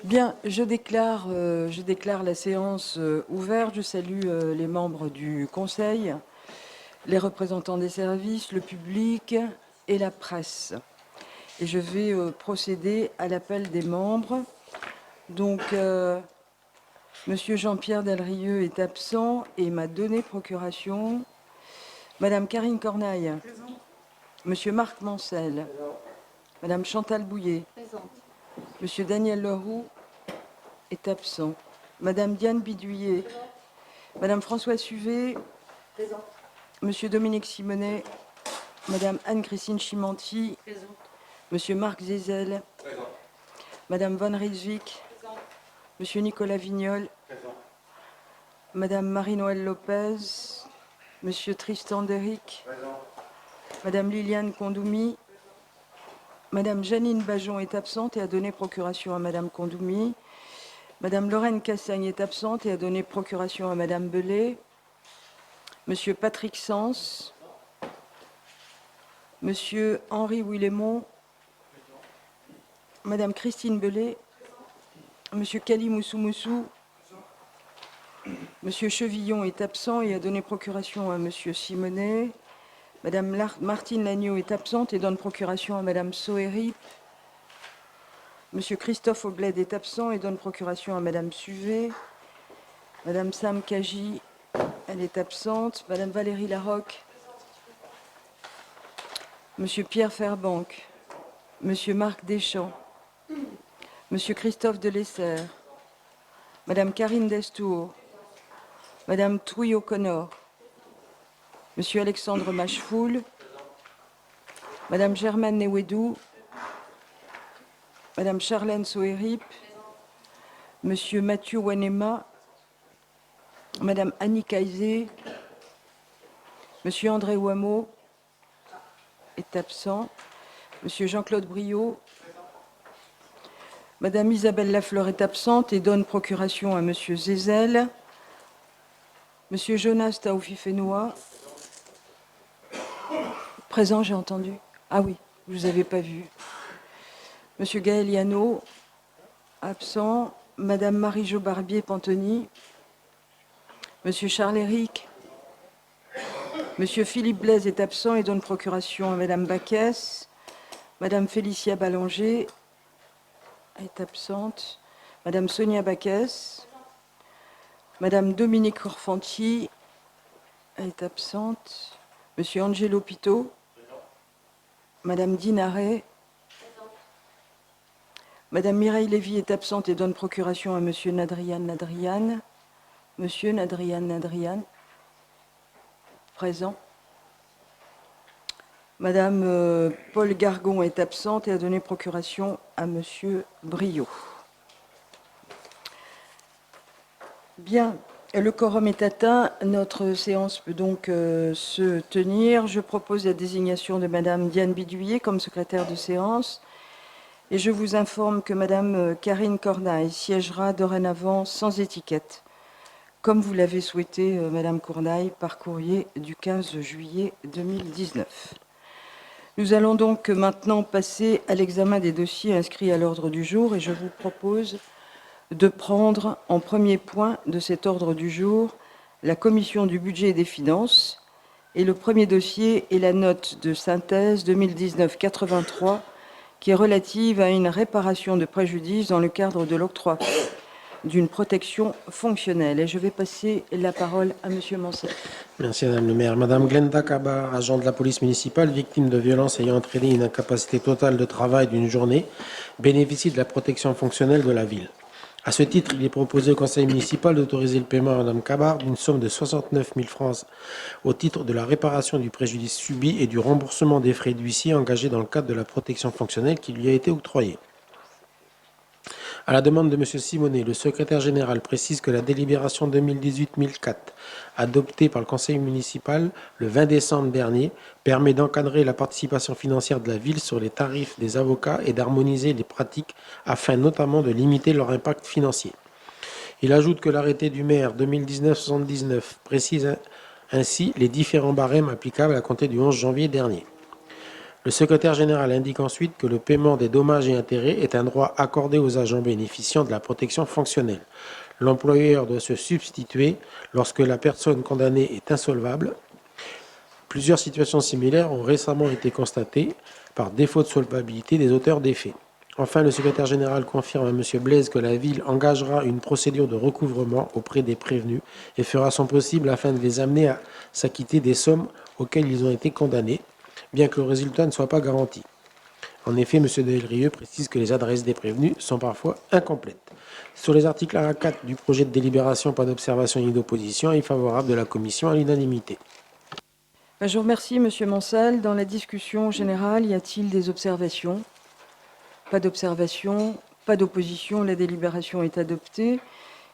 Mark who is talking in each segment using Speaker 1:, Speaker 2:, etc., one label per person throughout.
Speaker 1: Bien, je déclare la séance ouverte. Je salue les membres du Conseil, les représentants des services, le public et la presse. Et je vais procéder à l'appel des membres. Donc, Monsieur Jean-Pierre Delrieux est absent et m'a donné procuration. Madame Karine Cornaille. Présente. Monsieur Marc Mancel. Présent. Madame Chantal Bouillet. Présente. Monsieur Daniel Leroux est absent. Madame Diane Biduyer. Présente. Madame Françoise Suvet. Présente. Monsieur Dominique Simonet. Madame Anne-Christine Chimanti. Présente. Monsieur Marc Zézel. Présent. Madame Von Rijswijk. Présente. Monsieur Nicolas Vignol. Présent. Madame Marie-Noëlle Lopez. Monsieur Tristan Deric. Présent. Madame Liliane Kondoumi. Madame Janine Bajon est absente et a donné procuration à Madame Kondoumi. Madame Lorraine Cassagne est absente et a donné procuration à Madame Belay. Monsieur Patrick Sens. Monsieur Henri Willemont. Madame Christine Belay. Monsieur Kali Moussou. Monsieur Chevillon est absent et a donné procuration à Monsieur Simonet. Madame Martine Lagneau est absente et donne procuration à Madame Soheri. Monsieur Christophe Aubled est absent et donne procuration à Madame Suvet. Madame Sam Kaji, elle est absente. Madame Valérie Larocque. Monsieur Pierre Fairbank. Monsieur Marc Deschamps. Monsieur Christophe Delessert. Madame Karine Destour. Madame Touy O'Connor. Monsieur Alexandre Machefoul. Madame Germaine Newedou. Madame Charlène Sohérip. Monsieur Mathieu Wanema. Madame Annie Kaizé. Monsieur André Ouameau est absent. Monsieur Jean-Claude Briot. Madame Isabelle Lafleur est absente et donne procuration à Monsieur Zézel. Monsieur Jonas Taoufi-Fenoua. Présent, j'ai entendu. Ah oui, je ne vous avais pas vu. Monsieur Gaël Yano, absent. Madame Marie-Jo Barbier-Pantoni. Monsieur Charles-Éric. Monsieur Philippe Blaise est absent et donne procuration à Madame Baquès. Madame Félicia Ballanger est absente. Madame Sonia Baquès. Madame Dominique Corfanti est absente. Monsieur Angelo Pito. Madame Dinaret. Madame Mireille Lévy est absente et donne procuration à Monsieur Nadrian Nadrian. Monsieur Nadrian Nadrian. Présent. Madame Paul Gargon est absente et a donné procuration à Monsieur Briot. Bien, le quorum est atteint. Notre séance peut donc se tenir. Je propose la désignation de Madame Diane Biduyer comme secrétaire de séance. Et je vous informe que Madame Karine Cornaille siégera dorénavant sans étiquette, comme vous l'avez souhaité, Madame Cornaille, par courrier du 15 juillet 2019. Nous allons donc maintenant passer à l'examen des dossiers inscrits à l'ordre du jour et je vous propose de prendre en premier point de cet ordre du jour la Commission du budget et des finances. Et le premier dossier est la note de synthèse 2019-83 qui est relative à une réparation de préjudice dans le cadre de l'octroi d'une protection fonctionnelle. Et je vais passer la parole à Monsieur Mancel.
Speaker 2: Merci Madame le maire. Madame Glenda Kabar, agent de la police municipale, victime de violences ayant entraîné une incapacité totale de travail d'une journée, bénéficie de la protection fonctionnelle de la ville. À ce titre, il est proposé au conseil municipal d'autoriser le paiement à Madame Kabar d'une somme de 69 000 francs au titre de la réparation du préjudice subi et du remboursement des frais d'huissier engagés dans le cadre de la protection fonctionnelle qui lui a été octroyée. À la demande de M. Simonet, le secrétaire général précise que la délibération 2018-1004, adoptée par le conseil municipal le 20 décembre dernier, permet d'encadrer la participation financière de la ville sur les tarifs des avocats et d'harmoniser les pratiques afin notamment de limiter leur impact financier. Il ajoute que l'arrêté du maire 2019-79 précise ainsi les différents barèmes applicables à compter du 11 janvier dernier. Le secrétaire général indique ensuite que le paiement des dommages et intérêts est un droit accordé aux agents bénéficiant de la protection fonctionnelle. L'employeur doit se substituer lorsque la personne condamnée est insolvable. Plusieurs situations similaires ont récemment été constatées par défaut de solvabilité des auteurs des faits. Enfin, le secrétaire général confirme à M. Blaise que la ville engagera une procédure de recouvrement auprès des prévenus et fera son possible afin de les amener à s'acquitter des sommes auxquelles ils ont été condamnés, bien que le résultat ne soit pas garanti. En effet, M. Delrieux précise que les adresses des prévenus sont parfois incomplètes. Sur les articles 1 à 4 du projet de délibération, pas d'observation ni d'opposition, avis favorable de la commission à l'unanimité.
Speaker 1: Je vous remercie, Monsieur Mancel. Dans la discussion générale, y a-t-il des observations? Pas d'observation, pas d'opposition. La délibération est adoptée.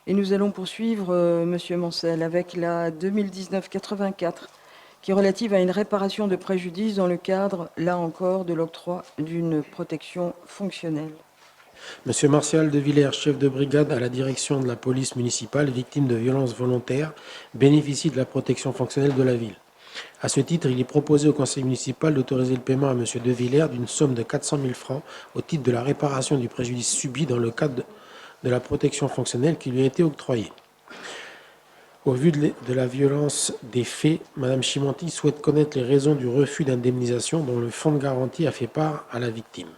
Speaker 1: Et nous allons poursuivre, Monsieur Mancel, avec la 2019-84, qui est relative à une réparation de préjudice dans le cadre, là encore, de l'octroi d'une protection fonctionnelle.
Speaker 2: Monsieur Martial de Villers, chef de brigade à la direction de la police municipale, victime de violences volontaires, bénéficie de la protection fonctionnelle de la ville. À ce titre, il est proposé au conseil municipal d'autoriser le paiement à monsieur de Villers d'une somme de 400 000 francs au titre de la réparation du préjudice subi dans le cadre de la protection fonctionnelle qui lui a été octroyée. Au vu de la violence des faits, Mme Chimanti souhaite connaître les raisons du refus d'indemnisation dont le fonds de garantie a fait part à la victime.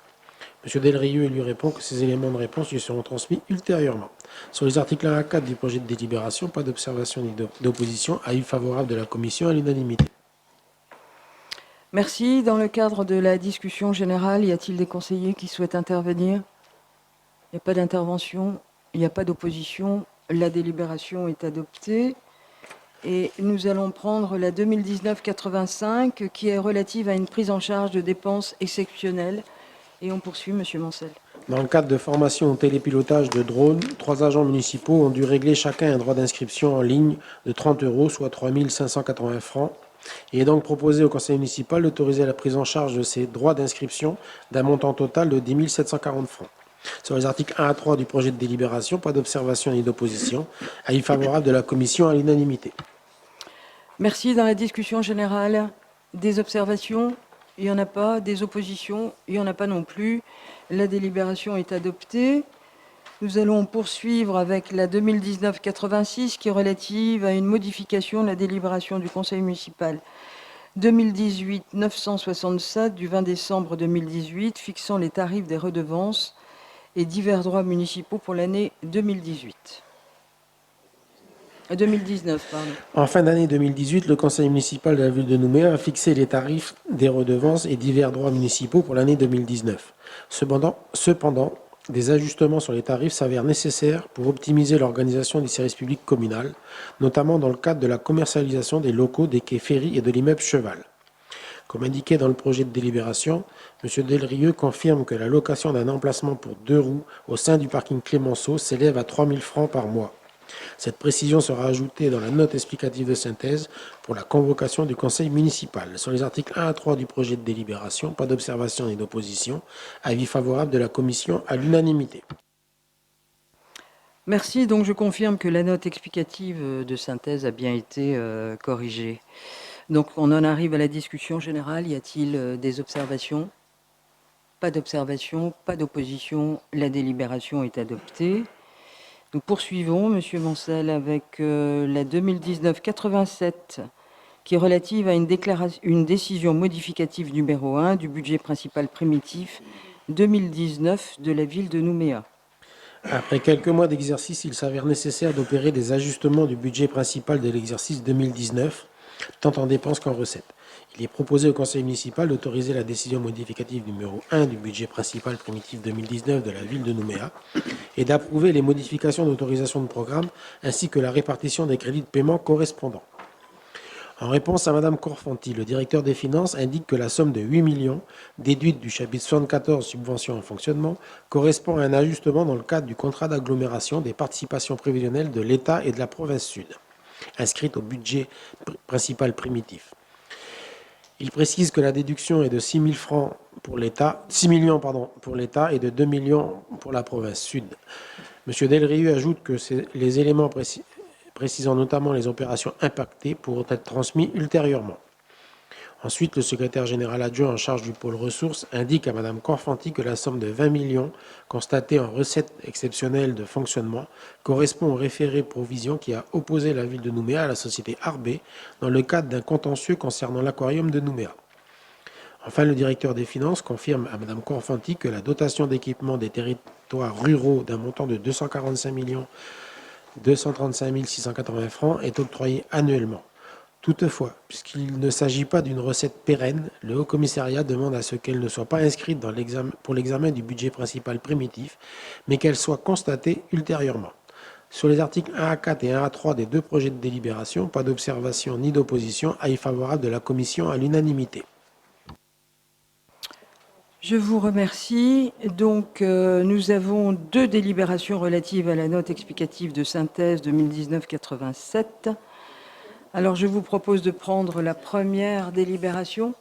Speaker 2: M. Delrieux lui répond que ces éléments de réponse lui seront transmis ultérieurement. Sur les articles 1 à 4 du projet de délibération, pas d'observation ni d'opposition, avis favorable de la commission à l'unanimité.
Speaker 1: Merci. Dans le cadre de la discussion générale, y a-t-il des conseillers qui souhaitent intervenir? Il n'y a pas d'intervention, il n'y a pas d'opposition. La délibération est adoptée. Et nous allons prendre la 2019-85, qui est relative à une prise en charge de dépenses exceptionnelles. Et on poursuit, Monsieur Mancel.
Speaker 2: Dans le cadre de formation au télépilotage de drones, 3 agents municipaux ont dû régler chacun un droit d'inscription en ligne de 30 €, soit 3 580 francs. Il est donc proposé au conseil municipal d'autoriser la prise en charge de ces droits d'inscription d'un montant total de 10 740 francs. Sur les articles 1 à 3 du projet de délibération, pas d'observation ni d'opposition. Avis favorable de la commission à l'unanimité.
Speaker 1: Merci. Dans la discussion générale, des observations? Il n'y en a pas. Des oppositions? Il n'y en a pas non plus. La délibération est adoptée. Nous allons poursuivre avec la 2019-86, qui est relative à une modification de la délibération du conseil municipal 2018-967 du 20 décembre 2018, fixant les tarifs des redevances et divers droits municipaux pour l'année 2019.
Speaker 2: En fin d'année 2018, le conseil municipal de la ville de Nouméa a fixé les tarifs des redevances et divers droits municipaux pour l'année 2019. Cependant, des ajustements sur les tarifs s'avèrent nécessaires pour optimiser l'organisation du service public communal, notamment dans le cadre de la commercialisation des locaux des quais Ferry et de l'immeuble Cheval. Comme indiqué dans le projet de délibération, M. Delrieux confirme que la location d'un emplacement pour 2 roues au sein du parking Clémenceau s'élève à 3 000 francs par mois. Cette précision sera ajoutée dans la note explicative de synthèse pour la convocation du conseil municipal. Sur les articles 1 à 3 du projet de délibération, pas d'observation ni d'opposition. Avis favorable de la commission à l'unanimité.
Speaker 1: Merci. Donc je confirme que la note explicative de synthèse a bien été corrigée. Donc on en arrive à la discussion générale. Y a-t-il des observations? Pas d'observation, pas d'opposition. La délibération est adoptée. Nous poursuivons, Monsieur Mancel, avec la 2019-87, qui est relative à une décision modificative numéro 1 du budget principal primitif 2019 de la ville de Nouméa.
Speaker 2: Après quelques mois d'exercice, il s'avère nécessaire d'opérer des ajustements du budget principal de l'exercice 2019, tant en dépenses qu'en recettes. Il est proposé au conseil municipal d'autoriser la décision modificative numéro 1 du budget principal primitif 2019 de la ville de Nouméa et d'approuver les modifications d'autorisation de programme ainsi que la répartition des crédits de paiement correspondants. En réponse à Mme Corfanti, le directeur des finances indique que la somme de 8 millions, déduite du chapitre 74 subventions en fonctionnement, correspond à un ajustement dans le cadre du contrat d'agglomération des participations prévisionnelles de l'État et de la province sud, inscrite au budget principal primitif. Il précise que la déduction est de 6 millions pour l'État et de 2 millions pour la province sud. M. Delrieux ajoute que les éléments précisant notamment les opérations impactées pourront être transmis ultérieurement. Ensuite, le secrétaire général adjoint en charge du pôle ressources indique à Mme Corfanti que la somme de 20 millions constatée en recettes exceptionnelles de fonctionnement correspond au référé provision qui a opposé la ville de Nouméa à la société Arbé dans le cadre d'un contentieux concernant l'aquarium de Nouméa. Enfin, le directeur des finances confirme à Mme Corfanti que la dotation d'équipement des territoires ruraux d'un montant de 245 235 680 francs est octroyée annuellement. Toutefois, puisqu'il ne s'agit pas d'une recette pérenne, le Haut-Commissariat demande à ce qu'elle ne soit pas inscrite pour l'examen du budget principal primitif, mais qu'elle soit constatée ultérieurement. Sur les articles 1 à 4 et 1 à 3 des deux projets de délibération, pas d'observation ni d'opposition, avis favorable de la Commission à l'unanimité.
Speaker 1: Je vous remercie. Donc, nous avons deux délibérations relatives à la note explicative de synthèse 2019-87. Alors, je vous propose de prendre la première délibération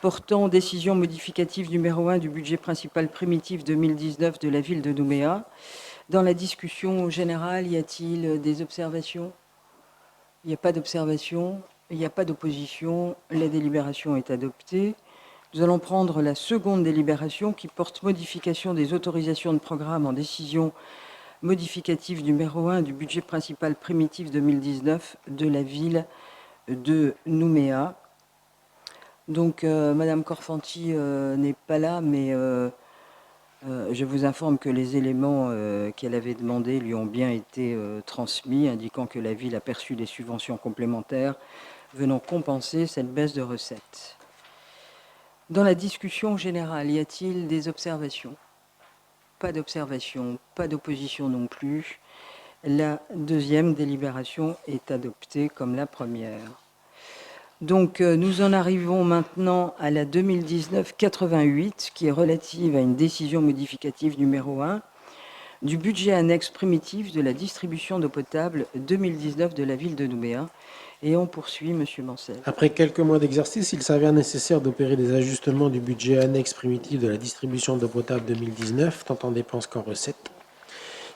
Speaker 1: portant décision modificative numéro 1 du budget principal primitif 2019 de la ville de Nouméa. Dans la discussion générale, y a-t-il des observations? Il n'y a pas d'observation, il n'y a pas d'opposition. La délibération est adoptée. Nous allons prendre la seconde délibération qui porte modification des autorisations de programme en décision modificative numéro 1 du budget principal primitif 2019 de la ville de Nouméa. Donc, Madame Corfanti n'est pas là, mais je vous informe que les éléments qu'elle avait demandés lui ont bien été transmis, indiquant que la ville a perçu des subventions complémentaires venant compenser cette baisse de recettes. Dans la discussion générale, y a-t-il des observations? Pas d'observation, pas d'opposition non plus. La deuxième délibération est adoptée comme la première. Donc, nous en arrivons maintenant à la 2019-88, qui est relative à une décision modificative numéro 1 du budget annexe primitif de la distribution d'eau potable 2019 de la ville de Nouméa. Et on poursuit, Monsieur Mancel.
Speaker 2: Après quelques mois d'exercice, il s'avère nécessaire d'opérer des ajustements du budget annexe primitif de la distribution d'eau potable 2019, tant en dépenses qu'en recettes.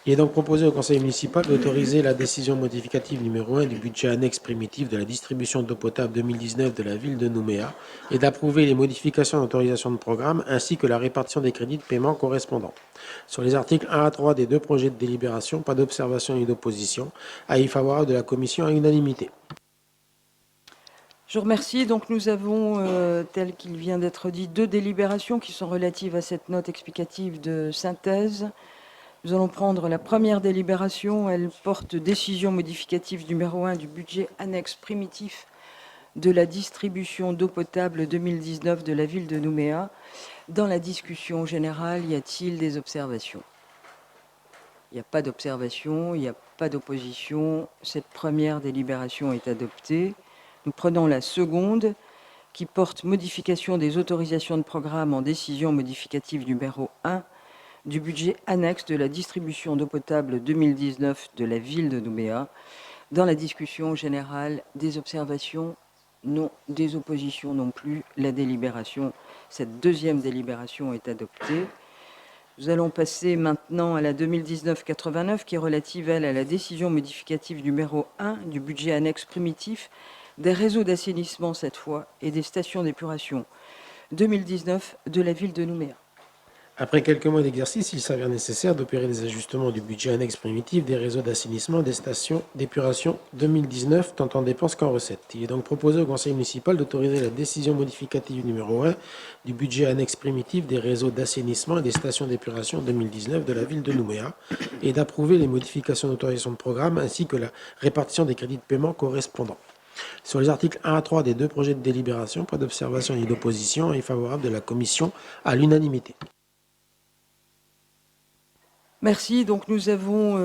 Speaker 2: Il est donc proposé au Conseil municipal d'autoriser la décision modificative numéro 1 du budget annexe primitif de la distribution d'eau potable 2019 de la ville de Nouméa et d'approuver les modifications d'autorisation de programme ainsi que la répartition des crédits de paiement correspondants. Sur les articles 1 à 3 des deux projets de délibération, pas d'observation ni d'opposition. Avis favorable de la Commission à l'unanimité.
Speaker 1: Je vous remercie. Donc, nous avons, tel qu'il vient d'être dit, deux délibérations qui sont relatives à cette note explicative de synthèse. Nous allons prendre la première délibération. Elle porte décision modificative numéro 1 du budget annexe primitif de la distribution d'eau potable 2019 de la ville de Nouméa. Dans la discussion générale, y a-t-il des observations? Il n'y a pas d'observation, il n'y a pas d'opposition. Cette première délibération est adoptée. Nous prenons la seconde qui porte modification des autorisations de programme en décision modificative numéro 1 du budget annexe de la distribution d'eau potable 2019 de la ville de Nouméa. Dans la discussion générale, des observations? Non. Des oppositions non plus. La délibération, cette deuxième délibération est adoptée. Nous allons passer maintenant à la 2019-89 qui est relative, elle, à la décision modificative numéro 1 du budget annexe primitif des réseaux d'assainissement cette fois et des stations d'épuration 2019 de la ville de Nouméa.
Speaker 2: Après quelques mois d'exercice, il s'avère nécessaire d'opérer des ajustements du budget annexe primitif des réseaux d'assainissement et des stations d'épuration 2019, tant en dépenses qu'en recettes. Il est donc proposé au Conseil municipal d'autoriser la décision modificative numéro 1 du budget annexe primitif des réseaux d'assainissement et des stations d'épuration 2019 de la ville de Nouméa et d'approuver les modifications d'autorisation de programme ainsi que la répartition des crédits de paiement correspondants. Sur les articles 1 à 3 des deux projets de délibération, pas d'observation ni d'opposition et favorable de la Commission à l'unanimité.
Speaker 1: Merci. Donc nous avons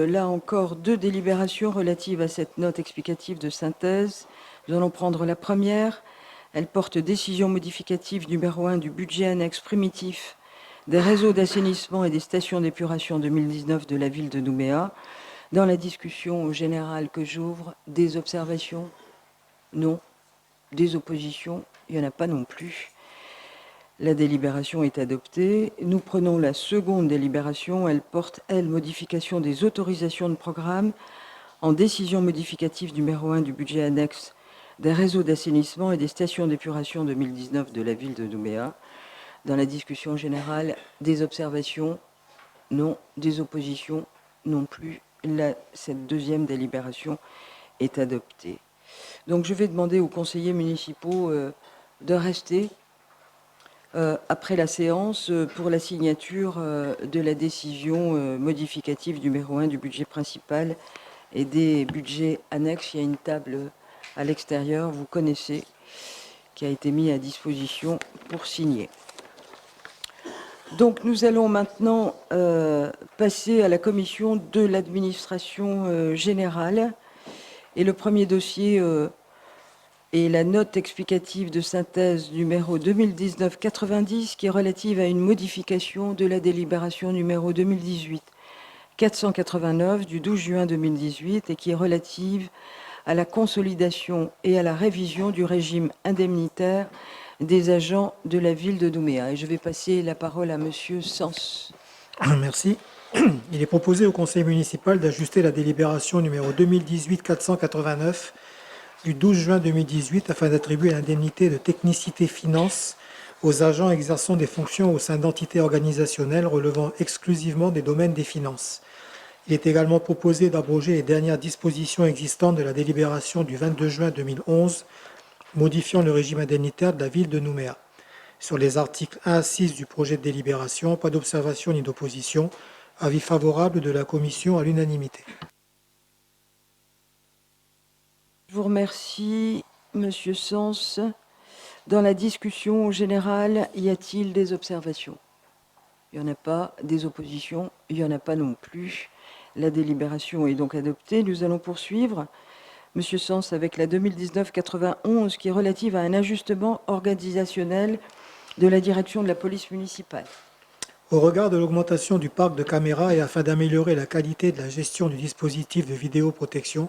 Speaker 1: là encore deux délibérations relatives à cette note explicative de synthèse. Nous allons prendre la première. Elle porte décision modificative numéro 1 du budget annexe primitif des réseaux d'assainissement et des stations d'épuration 2019 de la ville de Nouméa. Dans la discussion générale que j'ouvre, des observations? Non. Des oppositions? Il n'y en a pas non plus. La délibération est adoptée. Nous prenons la seconde délibération. Elle porte, elle, modification des autorisations de programme en décision modificative numéro 1 du budget annexe des réseaux d'assainissement et des stations d'épuration 2019 de la ville de Nouméa. Dans la discussion générale, des observations? Non. Des oppositions? Non plus. Cette deuxième délibération est adoptée. Donc je vais demander aux conseillers municipaux de rester après la séance pour la signature de la décision modificative numéro 1 du budget principal et des budgets annexes. Il y a une table à l'extérieur, vous connaissez, qui a été mise à disposition pour signer. Donc nous allons maintenant passer à la commission de l'administration générale. Et le premier dossier est la note explicative de synthèse numéro 2019-90 qui est relative à une modification de la délibération numéro 2018-489 du 12 juin 2018 et qui est relative à la consolidation et à la révision du régime indemnitaire des agents de la ville de Nouméa. Et je vais passer la parole à Monsieur Sens.
Speaker 3: Merci. Il est proposé au conseil municipal d'ajuster la délibération numéro 2018-489 du 12 juin 2018 afin d'attribuer l'indemnité de technicité finance aux agents exerçant des fonctions au sein d'entités organisationnelles relevant exclusivement des domaines des finances. Il est également proposé d'abroger les dernières dispositions existantes de la délibération du 22 juin 2011 modifiant le régime indemnitaire de la ville de Nouméa. Sur les articles 1 à 6 du projet de délibération, pas d'observation ni d'opposition. Avis favorable de la commission à l'unanimité.
Speaker 1: Je vous remercie, Monsieur Sens. Dans la discussion générale, y a-t-il des observations? Il n'y en a pas. Des oppositions? Il n'y en a pas non plus. La délibération est donc adoptée. Nous allons poursuivre, Monsieur Sens, avec la 2019-91 qui est relative à un ajustement organisationnel de la direction de la police municipale.
Speaker 3: Au regard de l'augmentation du parc de caméras et afin d'améliorer la qualité de la gestion du dispositif de vidéoprotection,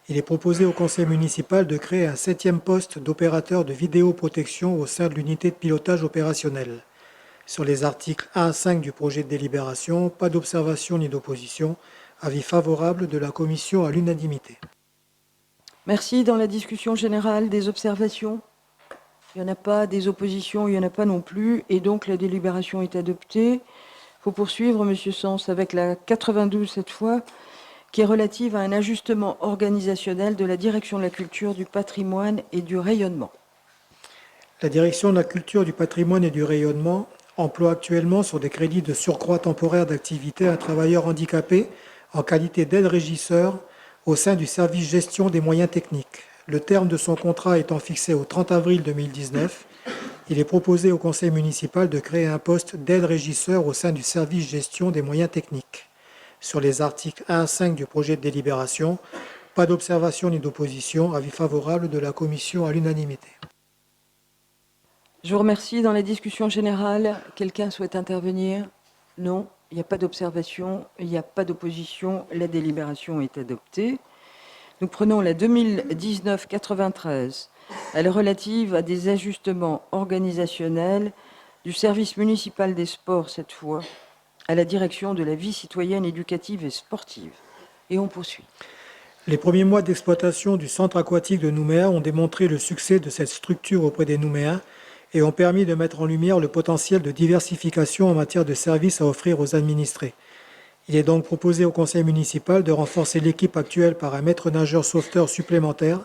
Speaker 3: il est proposé au conseil municipal de créer un 7e poste d'opérateur de vidéoprotection au sein de l'unité de pilotage opérationnel. Sur les articles 1 à 5 du projet de délibération, pas d'observation ni d'opposition. Avis favorable de la commission à l'unanimité.
Speaker 1: Merci. Dans la discussion générale, des observations? Il n'y en a pas. Des oppositions? Il n'y en a pas non plus. Et donc la délibération est adoptée. Il faut poursuivre, Monsieur Sens, avec la 92 cette fois, qui est relative à un ajustement organisationnel de la direction de la culture, du patrimoine et du rayonnement.
Speaker 3: La direction de la culture, du patrimoine et du rayonnement emploie actuellement sur des crédits de surcroît temporaire d'activité un travailleur handicapé en qualité d'aide-régisseur au sein du service gestion des moyens techniques. Le terme de son contrat étant fixé au 30 avril 2019, il est proposé au conseil municipal de créer un poste d'aide-régisseur au sein du service gestion des moyens techniques. Sur les articles 1 à 5 du projet de délibération, pas d'observation ni d'opposition. Avis favorable de la commission à l'unanimité.
Speaker 1: Je vous remercie. Dans la discussion générale, quelqu'un souhaite intervenir? Non. Il n'y a pas d'observation, il n'y a pas d'opposition. La délibération est adoptée. Nous prenons la 2019-93. Elle est relative à des ajustements organisationnels du service municipal des sports, cette fois, à la direction de la vie citoyenne, éducative et sportive. Et on poursuit.
Speaker 3: Les premiers mois d'exploitation du centre aquatique de Nouméa ont démontré le succès de cette structure auprès des Nouméens et ont permis de mettre en lumière le potentiel de diversification en matière de services à offrir aux administrés. Il est donc proposé au conseil municipal de renforcer l'équipe actuelle par un maître nageur sauveteur supplémentaire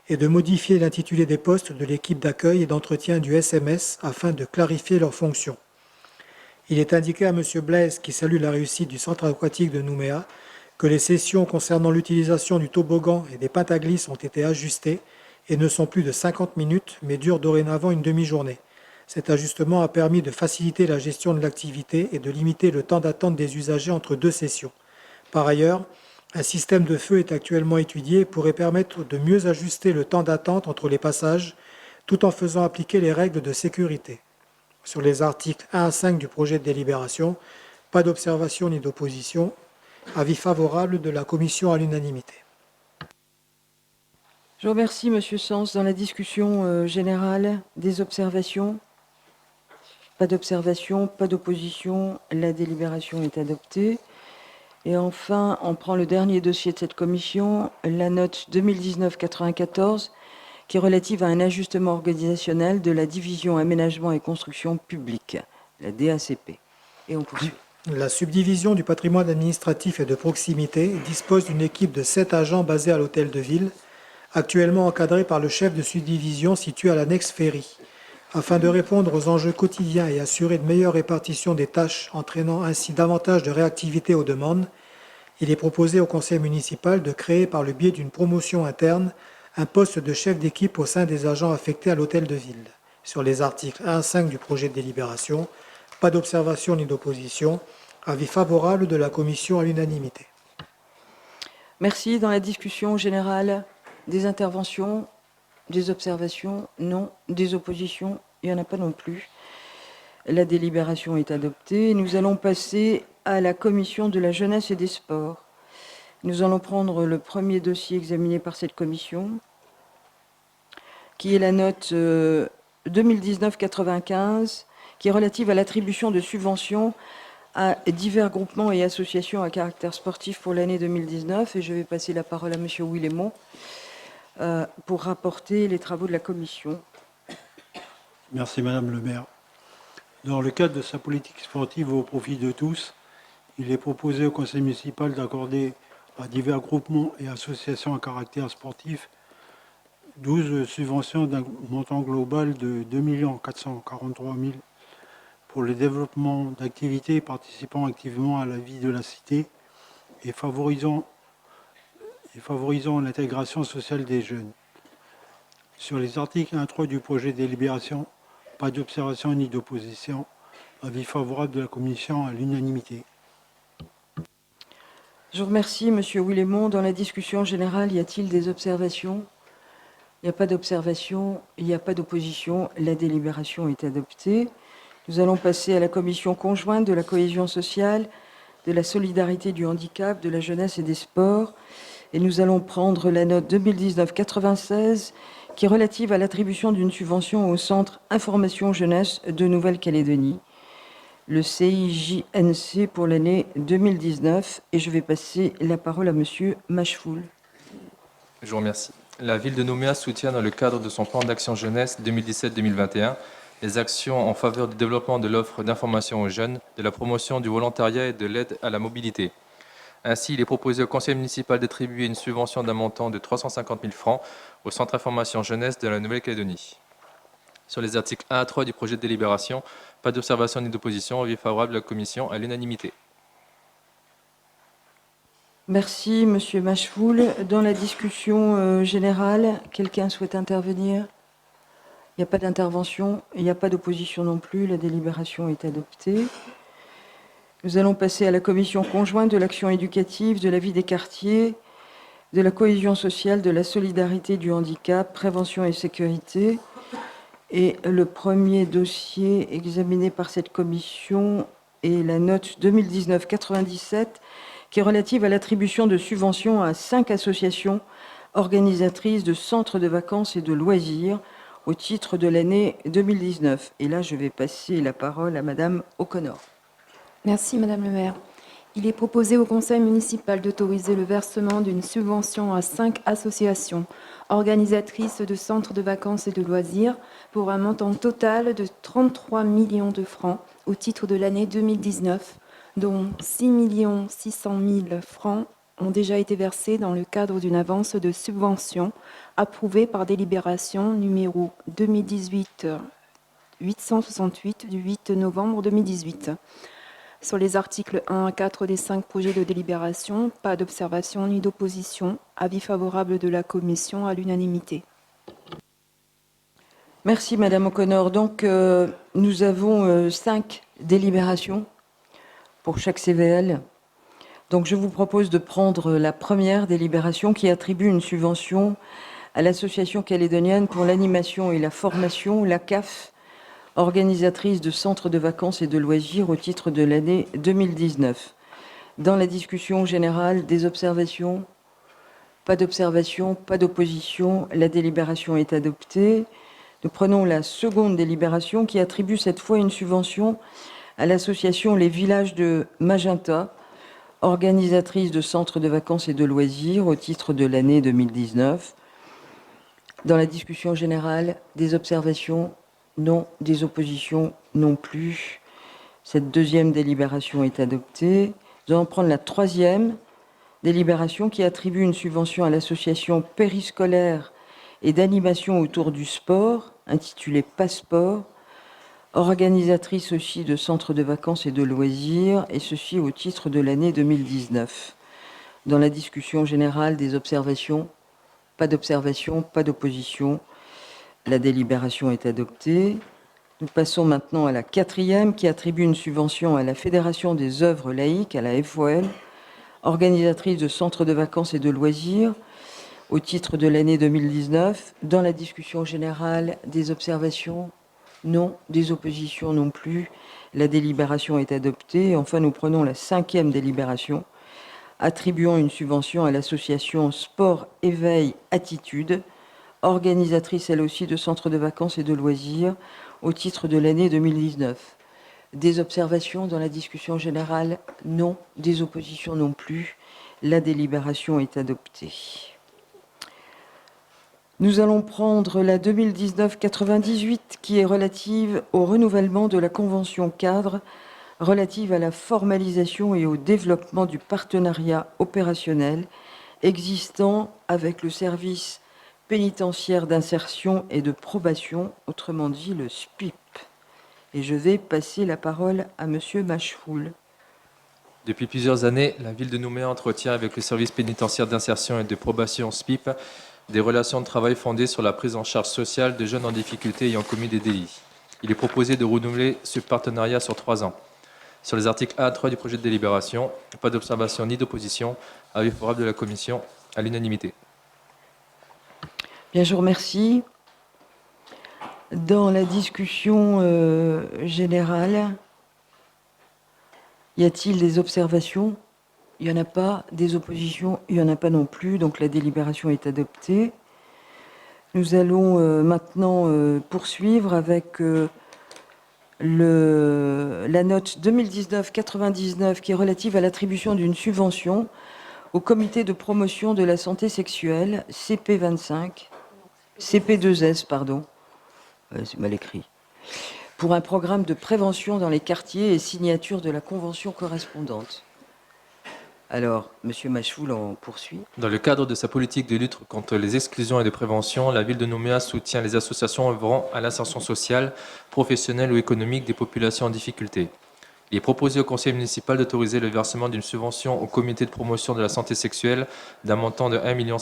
Speaker 3: et de modifier l'intitulé des postes de l'équipe d'accueil et d'entretien du SMS afin de clarifier leurs fonctions. Il est indiqué à M. Blaise, qui salue la réussite du centre aquatique de Nouméa, que les sessions concernant l'utilisation du toboggan et des pentaglisses ont été ajustées et ne sont plus de 50 minutes, mais durent dorénavant une demi-journée. Cet ajustement a permis de faciliter la gestion de l'activité et de limiter le temps d'attente des usagers entre deux sessions. Par ailleurs, un système de feu est actuellement étudié et pourrait permettre de mieux ajuster le temps d'attente entre les passages, tout en faisant appliquer les règles de sécurité. Sur les articles 1 à 5 du projet de délibération, pas d'observation ni d'opposition. Avis favorable de la commission à l'unanimité.
Speaker 1: Je vous remercie, Monsieur Sens. Dans la discussion générale, des observations? Pas d'observation, pas d'opposition. La délibération est adoptée. Et enfin, on prend le dernier dossier de cette commission, la note 2019-94, qui est relative à un ajustement organisationnel de la division aménagement et construction publique, la DACP. Et on poursuit.
Speaker 3: La subdivision du patrimoine administratif et de proximité dispose d'une équipe de 7 agents basés à l'hôtel de ville, actuellement encadrés par le chef de subdivision situé à l'annexe Ferry. Afin de répondre aux enjeux quotidiens et assurer une meilleure répartition des tâches, entraînant ainsi davantage de réactivité aux demandes, il est proposé au conseil municipal de créer par le biais d'une promotion interne un poste de chef d'équipe au sein des agents affectés à l'hôtel de ville. Sur les articles 1 à 5 du projet de délibération, pas d'observation ni d'opposition. Avis favorable de la commission à l'unanimité.
Speaker 1: Merci. Dans la discussion générale, des interventions, des observations? Non. Des oppositions? Il n'y en a pas non plus. La délibération est adoptée. Nous allons passer à la commission de la jeunesse et des sports. Nous allons prendre le premier dossier examiné par cette commission, qui est la note 2019-95, qui est relative à l'attribution de subventions à divers groupements et associations à caractère sportif pour l'année 2019. Et je vais passer la parole à M. Willemont pour rapporter les travaux de la commission.
Speaker 4: Merci Madame le maire. Dans le cadre de sa politique sportive au profit de tous, il est proposé au conseil municipal d'accorder à divers groupements et associations à caractère sportif 12 subventions d'un montant global de 2 443 000 pour le développement d'activités participant activement à la vie de la cité et favorisant l'intégration sociale des jeunes. Sur les articles 1 à 3 du projet de délibération, pas d'observation ni d'opposition. Avis favorable de la commission à l'unanimité.
Speaker 1: Je vous remercie, M. Willemont. Dans la discussion générale, y a-t-il des observations? Il n'y a pas d'observation, il n'y a pas d'opposition. La délibération est adoptée. Nous allons passer à la commission conjointe de la cohésion sociale, de la solidarité du handicap, de la jeunesse et des sports. Et nous allons prendre la note 2019-96, qui est relative à l'attribution d'une subvention au Centre Information Jeunesse de Nouvelle-Calédonie, le CIJNC, pour l'année 2019. Et je vais passer la parole à M. Machefoul.
Speaker 5: Je vous remercie. La ville de Nouméa soutient dans le cadre de son plan d'action jeunesse 2017-2021 les actions en faveur du développement de l'offre d'information aux jeunes, de la promotion du volontariat et de l'aide à la mobilité. Ainsi, il est proposé au conseil municipal d'attribuer une subvention d'un montant de 350 000 francs au Centre Information Jeunesse de la Nouvelle-Calédonie. Sur les articles 1 à 3 du projet de délibération, pas d'observation ni d'opposition, avis favorable de la commission à l'unanimité.
Speaker 1: Merci, M. Machefoul. Dans la discussion générale, quelqu'un souhaite intervenir? Il n'y a pas d'intervention, il n'y a pas d'opposition non plus. La délibération est adoptée. Nous allons passer à la commission conjointe de l'action éducative, de la vie des quartiers, de la cohésion sociale, de la solidarité du handicap, prévention et sécurité. Et le premier dossier examiné par cette commission est la note 2019-97, qui est relative à l'attribution de subventions à 5 associations organisatrices de centres de vacances et de loisirs au titre de l'année 2019. Et là, je vais passer la parole à Madame O'Connor.
Speaker 6: Merci Madame le maire. Il est proposé au conseil municipal d'autoriser le versement d'une subvention à 5 associations organisatrices de centres de vacances et de loisirs pour un montant total de 33 millions de francs au titre de l'année 2019, dont 6 600 000 francs ont déjà été versés dans le cadre d'une avance de subvention approuvée par délibération numéro 2018-868 du 8 novembre 2018. Sur les articles 1 à 4 des 5 projets de délibération, pas d'observation ni d'opposition. Avis favorable de la commission à l'unanimité.
Speaker 1: Merci Madame O'Connor. Donc nous avons 5 délibérations pour chaque CVL. Donc je vous propose de prendre la première délibération qui attribue une subvention à l'Association calédonienne pour l'animation et la formation, la CAF, organisatrice de centres de vacances et de loisirs au titre de l'année 2019. Dans la discussion générale, des observations? Pas d'observation, pas d'opposition. La délibération est adoptée. Nous prenons la seconde délibération qui attribue cette fois une subvention à l'association Les Villages de Magenta, organisatrice de centres de vacances et de loisirs au titre de l'année 2019. Dans la discussion générale, des observations? Non. Des oppositions? Non plus. Cette deuxième délibération est adoptée. Nous allons prendre la troisième délibération qui attribue une subvention à l'association périscolaire et d'animation autour du sport, intitulée Passeport, organisatrice aussi de centres de vacances et de loisirs, et ceci au titre de l'année 2019. Dans la discussion générale, des observations? Pas d'observation, pas d'opposition. La délibération est adoptée. Nous passons maintenant à la quatrième qui attribue une subvention à la Fédération des œuvres laïques, à la FOL, organisatrice de centres de vacances et de loisirs, au titre de l'année 2019. Dans la discussion générale, des observations? Non. Des oppositions non plus. La délibération est adoptée. Et enfin, nous prenons la cinquième délibération, attribuant une subvention à l'association Sport Éveil Attitude, organisatrice elle aussi de centres de vacances et de loisirs, au titre de l'année 2019. Des observations dans la discussion générale? Non. Des oppositions non plus. La délibération est adoptée. Nous allons prendre la 2019-98 qui est relative au renouvellement de la convention cadre relative à la formalisation et au développement du partenariat opérationnel existant avec le service pénitentiaire d'insertion et de probation, autrement dit le SPIP. Et je vais passer la parole à Monsieur Machefoul.
Speaker 5: Depuis plusieurs années, la ville de Nouméa entretient avec le service pénitentiaire d'insertion et de probation SPIP des relations de travail fondées sur la prise en charge sociale de jeunes en difficulté ayant commis des délits. Il est proposé de renouveler ce partenariat sur 3 ans. Sur les articles 1 à 3 du projet de délibération, pas d'observation ni d'opposition, avis favorable de la commission à l'unanimité.
Speaker 1: Bien, je vous remercie. Dans la discussion générale, y a-t-il des observations? Il n'y en a pas. Des oppositions? Il n'y en a pas non plus. Donc la délibération est adoptée. Nous allons maintenant poursuivre avec la note 2019-99 qui est relative à l'attribution d'une subvention au comité de promotion de la santé sexuelle, CP25, CP2S, pardon, c'est mal écrit, pour un programme de prévention dans les quartiers et signature de la convention correspondante. Alors, Monsieur Machefoul en poursuit.
Speaker 5: Dans le cadre de sa politique de lutte contre les exclusions et de prévention, la ville de Nouméa soutient les associations œuvrant à l'insertion sociale, professionnelle ou économique des populations en difficulté. Il est proposé au conseil municipal d'autoriser le versement d'une subvention au comité de promotion de la santé sexuelle d'un montant de 1,5 million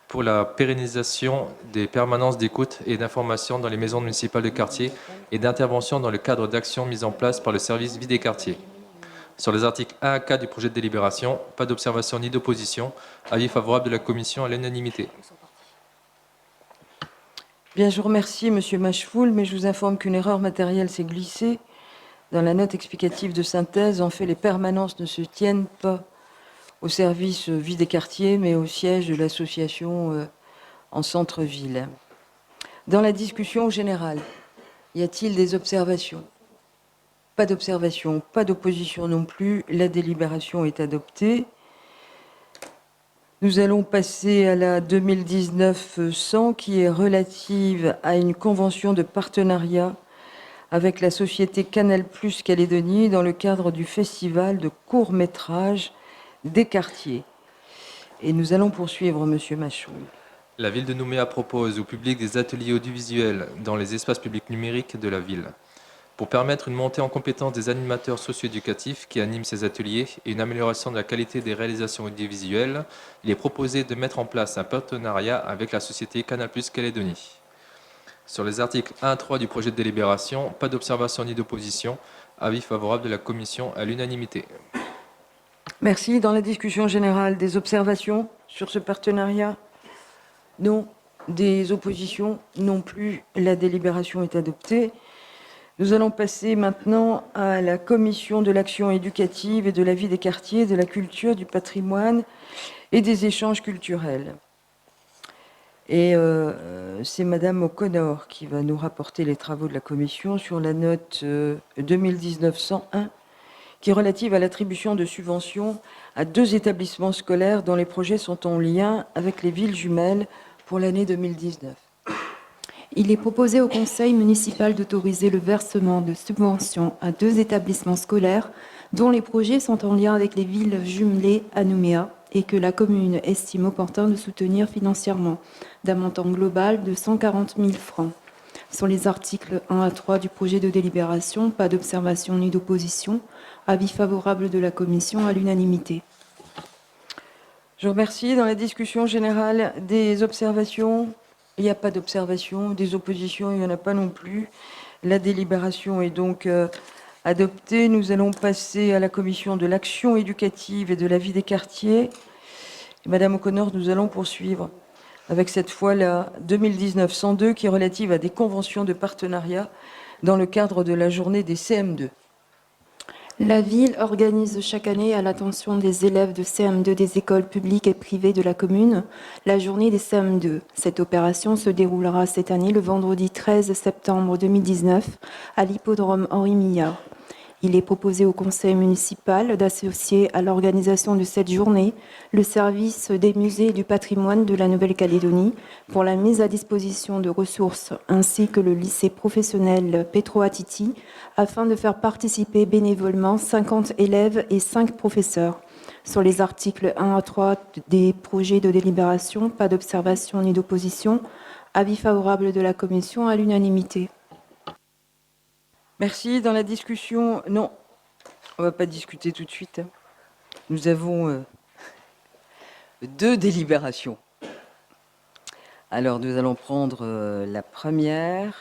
Speaker 5: pour la pérennisation des permanences d'écoute et d'information dans les maisons municipales de quartier et d'intervention dans le cadre d'actions mises en place par le service vie des quartiers. Sur les articles 1 à 4 du projet de délibération, pas d'observation ni d'opposition, avis favorable de la commission à l'unanimité.
Speaker 1: Bien, je vous remercie, Monsieur Machefoul, mais je vous informe qu'une erreur matérielle s'est glissée. Dans la note explicative de synthèse, en fait, les permanences ne se tiennent pas au service vie des quartiers, mais au siège de l'association en centre-ville. Dans la discussion générale, y a-t-il des observations? Pas d'observation, pas d'opposition non plus. La délibération est adoptée. Nous allons passer à la 2019-100 qui est relative à une convention de partenariat avec la société Canal+ Calédonie dans le cadre du festival de court-métrage des quartiers. Et nous allons poursuivre, Monsieur Machefoul.
Speaker 5: La ville de Nouméa propose au public des ateliers audiovisuels dans les espaces publics numériques de la ville. Pour permettre une montée en compétence des animateurs socio-éducatifs qui animent ces ateliers et une amélioration de la qualité des réalisations audiovisuelles, il est proposé de mettre en place un partenariat avec la société Canal+ Calédonie. Sur les articles 1 à 3 du projet de délibération, pas d'observation ni d'opposition, avis favorable de la commission à l'unanimité.
Speaker 1: Merci. Dans la discussion générale, des observations sur ce partenariat? Non. Des oppositions? Non plus. La délibération est adoptée. Nous allons passer maintenant à la commission de l'action éducative et de la vie des quartiers, de la culture, du patrimoine et des échanges culturels. Et c'est Madame O'Connor qui va nous rapporter les travaux de la commission sur la note 2019-101 qui est relative à l'attribution de subventions à 2 établissements scolaires dont les projets sont en lien avec les villes jumelles pour l'année 2019.
Speaker 6: Il est proposé au Conseil municipal d'autoriser le versement de subventions à 2 établissements scolaires dont les projets sont en lien avec les villes jumelées à Nouméa et que la commune estime opportun de soutenir financièrement, d'un montant global de 140 000 francs. Sur les articles 1 à 3 du projet de délibération, pas d'observation ni d'opposition. Avis favorable de la commission à l'unanimité.
Speaker 1: Je vous remercie. Dans la discussion générale, des observations? Il n'y a pas d'observation. Des oppositions? Il n'y en a pas non plus. La délibération est donc adoptée. Nous allons passer à la commission de l'action éducative et de la vie des quartiers. Et Madame O'Connor, nous allons poursuivre avec cette fois la 2019-102 qui est relative à des conventions de partenariat dans le cadre de la journée des CM2.
Speaker 6: La ville organise chaque année à l'attention des élèves de CM2 des écoles publiques et privées de la commune la journée des CM2. Cette opération se déroulera cette année le vendredi 13 septembre 2019 à l'hippodrome Henri Millard. Il est proposé au conseil municipal d'associer à l'organisation de cette journée le service des musées et du patrimoine de la Nouvelle-Calédonie pour la mise à disposition de ressources ainsi que le lycée professionnel Petro Atiti afin de faire participer bénévolement 50 élèves et 5 professeurs. Sur les articles 1 à 3 des projets de délibération, pas d'observation ni d'opposition. Avis favorable de la commission à l'unanimité.
Speaker 1: Merci. Dans la discussion, non, on ne va pas discuter tout de suite. Nous avons 2 délibérations. Alors, nous allons prendre la première.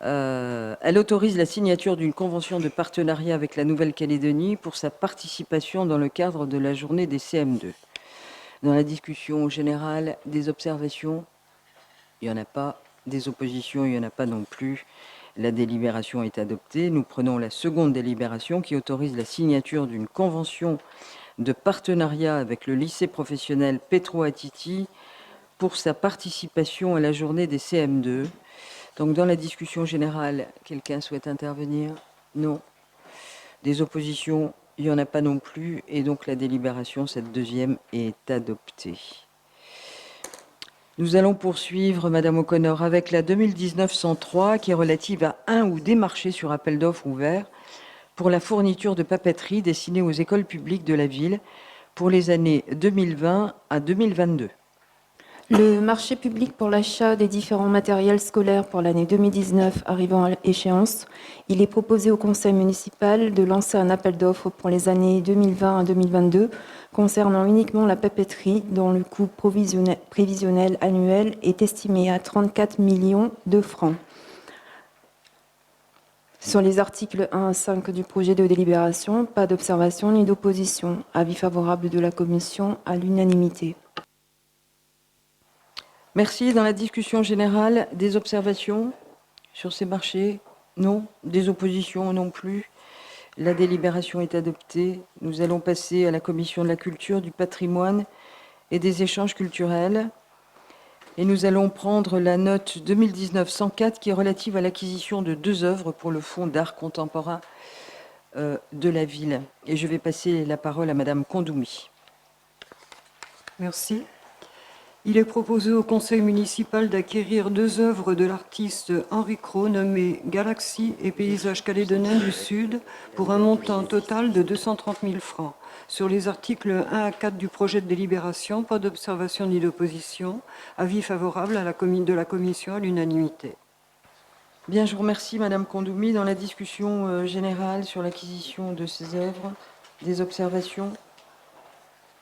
Speaker 1: Elle autorise la signature d'une convention de partenariat avec la Nouvelle-Calédonie pour sa participation dans le cadre de la journée des CM2. Dans la discussion générale, des observations? Il n'y en a pas. Des oppositions? Il n'y en a pas non plus. La délibération est adoptée. Nous prenons la seconde délibération qui autorise la signature d'une convention de partenariat avec le lycée professionnel Petro Atiti pour sa participation à la journée des CM2. Donc, dans la discussion générale, quelqu'un souhaite intervenir? Non. Des oppositions? Il n'y en a pas non plus. Et donc, la délibération, cette deuxième, est adoptée. Nous allons poursuivre, Madame O'Connor, avec la 2019-103 qui est relative à un ou des marchés sur appel d'offres ouverts pour la fourniture de papeterie destinée aux écoles publiques de la ville pour les années 2020 à 2022.
Speaker 6: Le marché public pour l'achat des différents matériels scolaires pour l'année 2019 arrivant à échéance, il est proposé au conseil municipal de lancer un appel d'offres pour les années 2020 à 2022 concernant uniquement la papeterie dont le coût prévisionnel annuel est estimé à 34 millions de francs. Sur les articles 1 à 5 du projet de délibération, pas d'observation ni d'opposition. Avis favorable de la commission à l'unanimité.
Speaker 1: Merci. Dans la discussion générale, des observations sur ces marchés? Non. Des oppositions? Non plus. La délibération est adoptée. Nous allons passer à la commission de la culture, du patrimoine et des échanges culturels. Et nous allons prendre la note 2019-104 qui est relative à l'acquisition de 2 œuvres pour le Fonds d'art contemporain de la ville. Et je vais passer la parole à Madame Kondoumi.
Speaker 7: Merci. Il est proposé au conseil municipal d'acquérir 2 œuvres de l'artiste Henri Cros nommées Galaxie et Paysages calédoniens du Sud pour un montant total de 230 000 francs. Sur les articles 1 à 4 du projet de délibération, pas d'observation ni d'opposition. Avis favorable de la commission à l'unanimité.
Speaker 1: Bien, je vous remercie Madame Kondoumi. Dans la discussion générale sur l'acquisition de ces œuvres, des observations?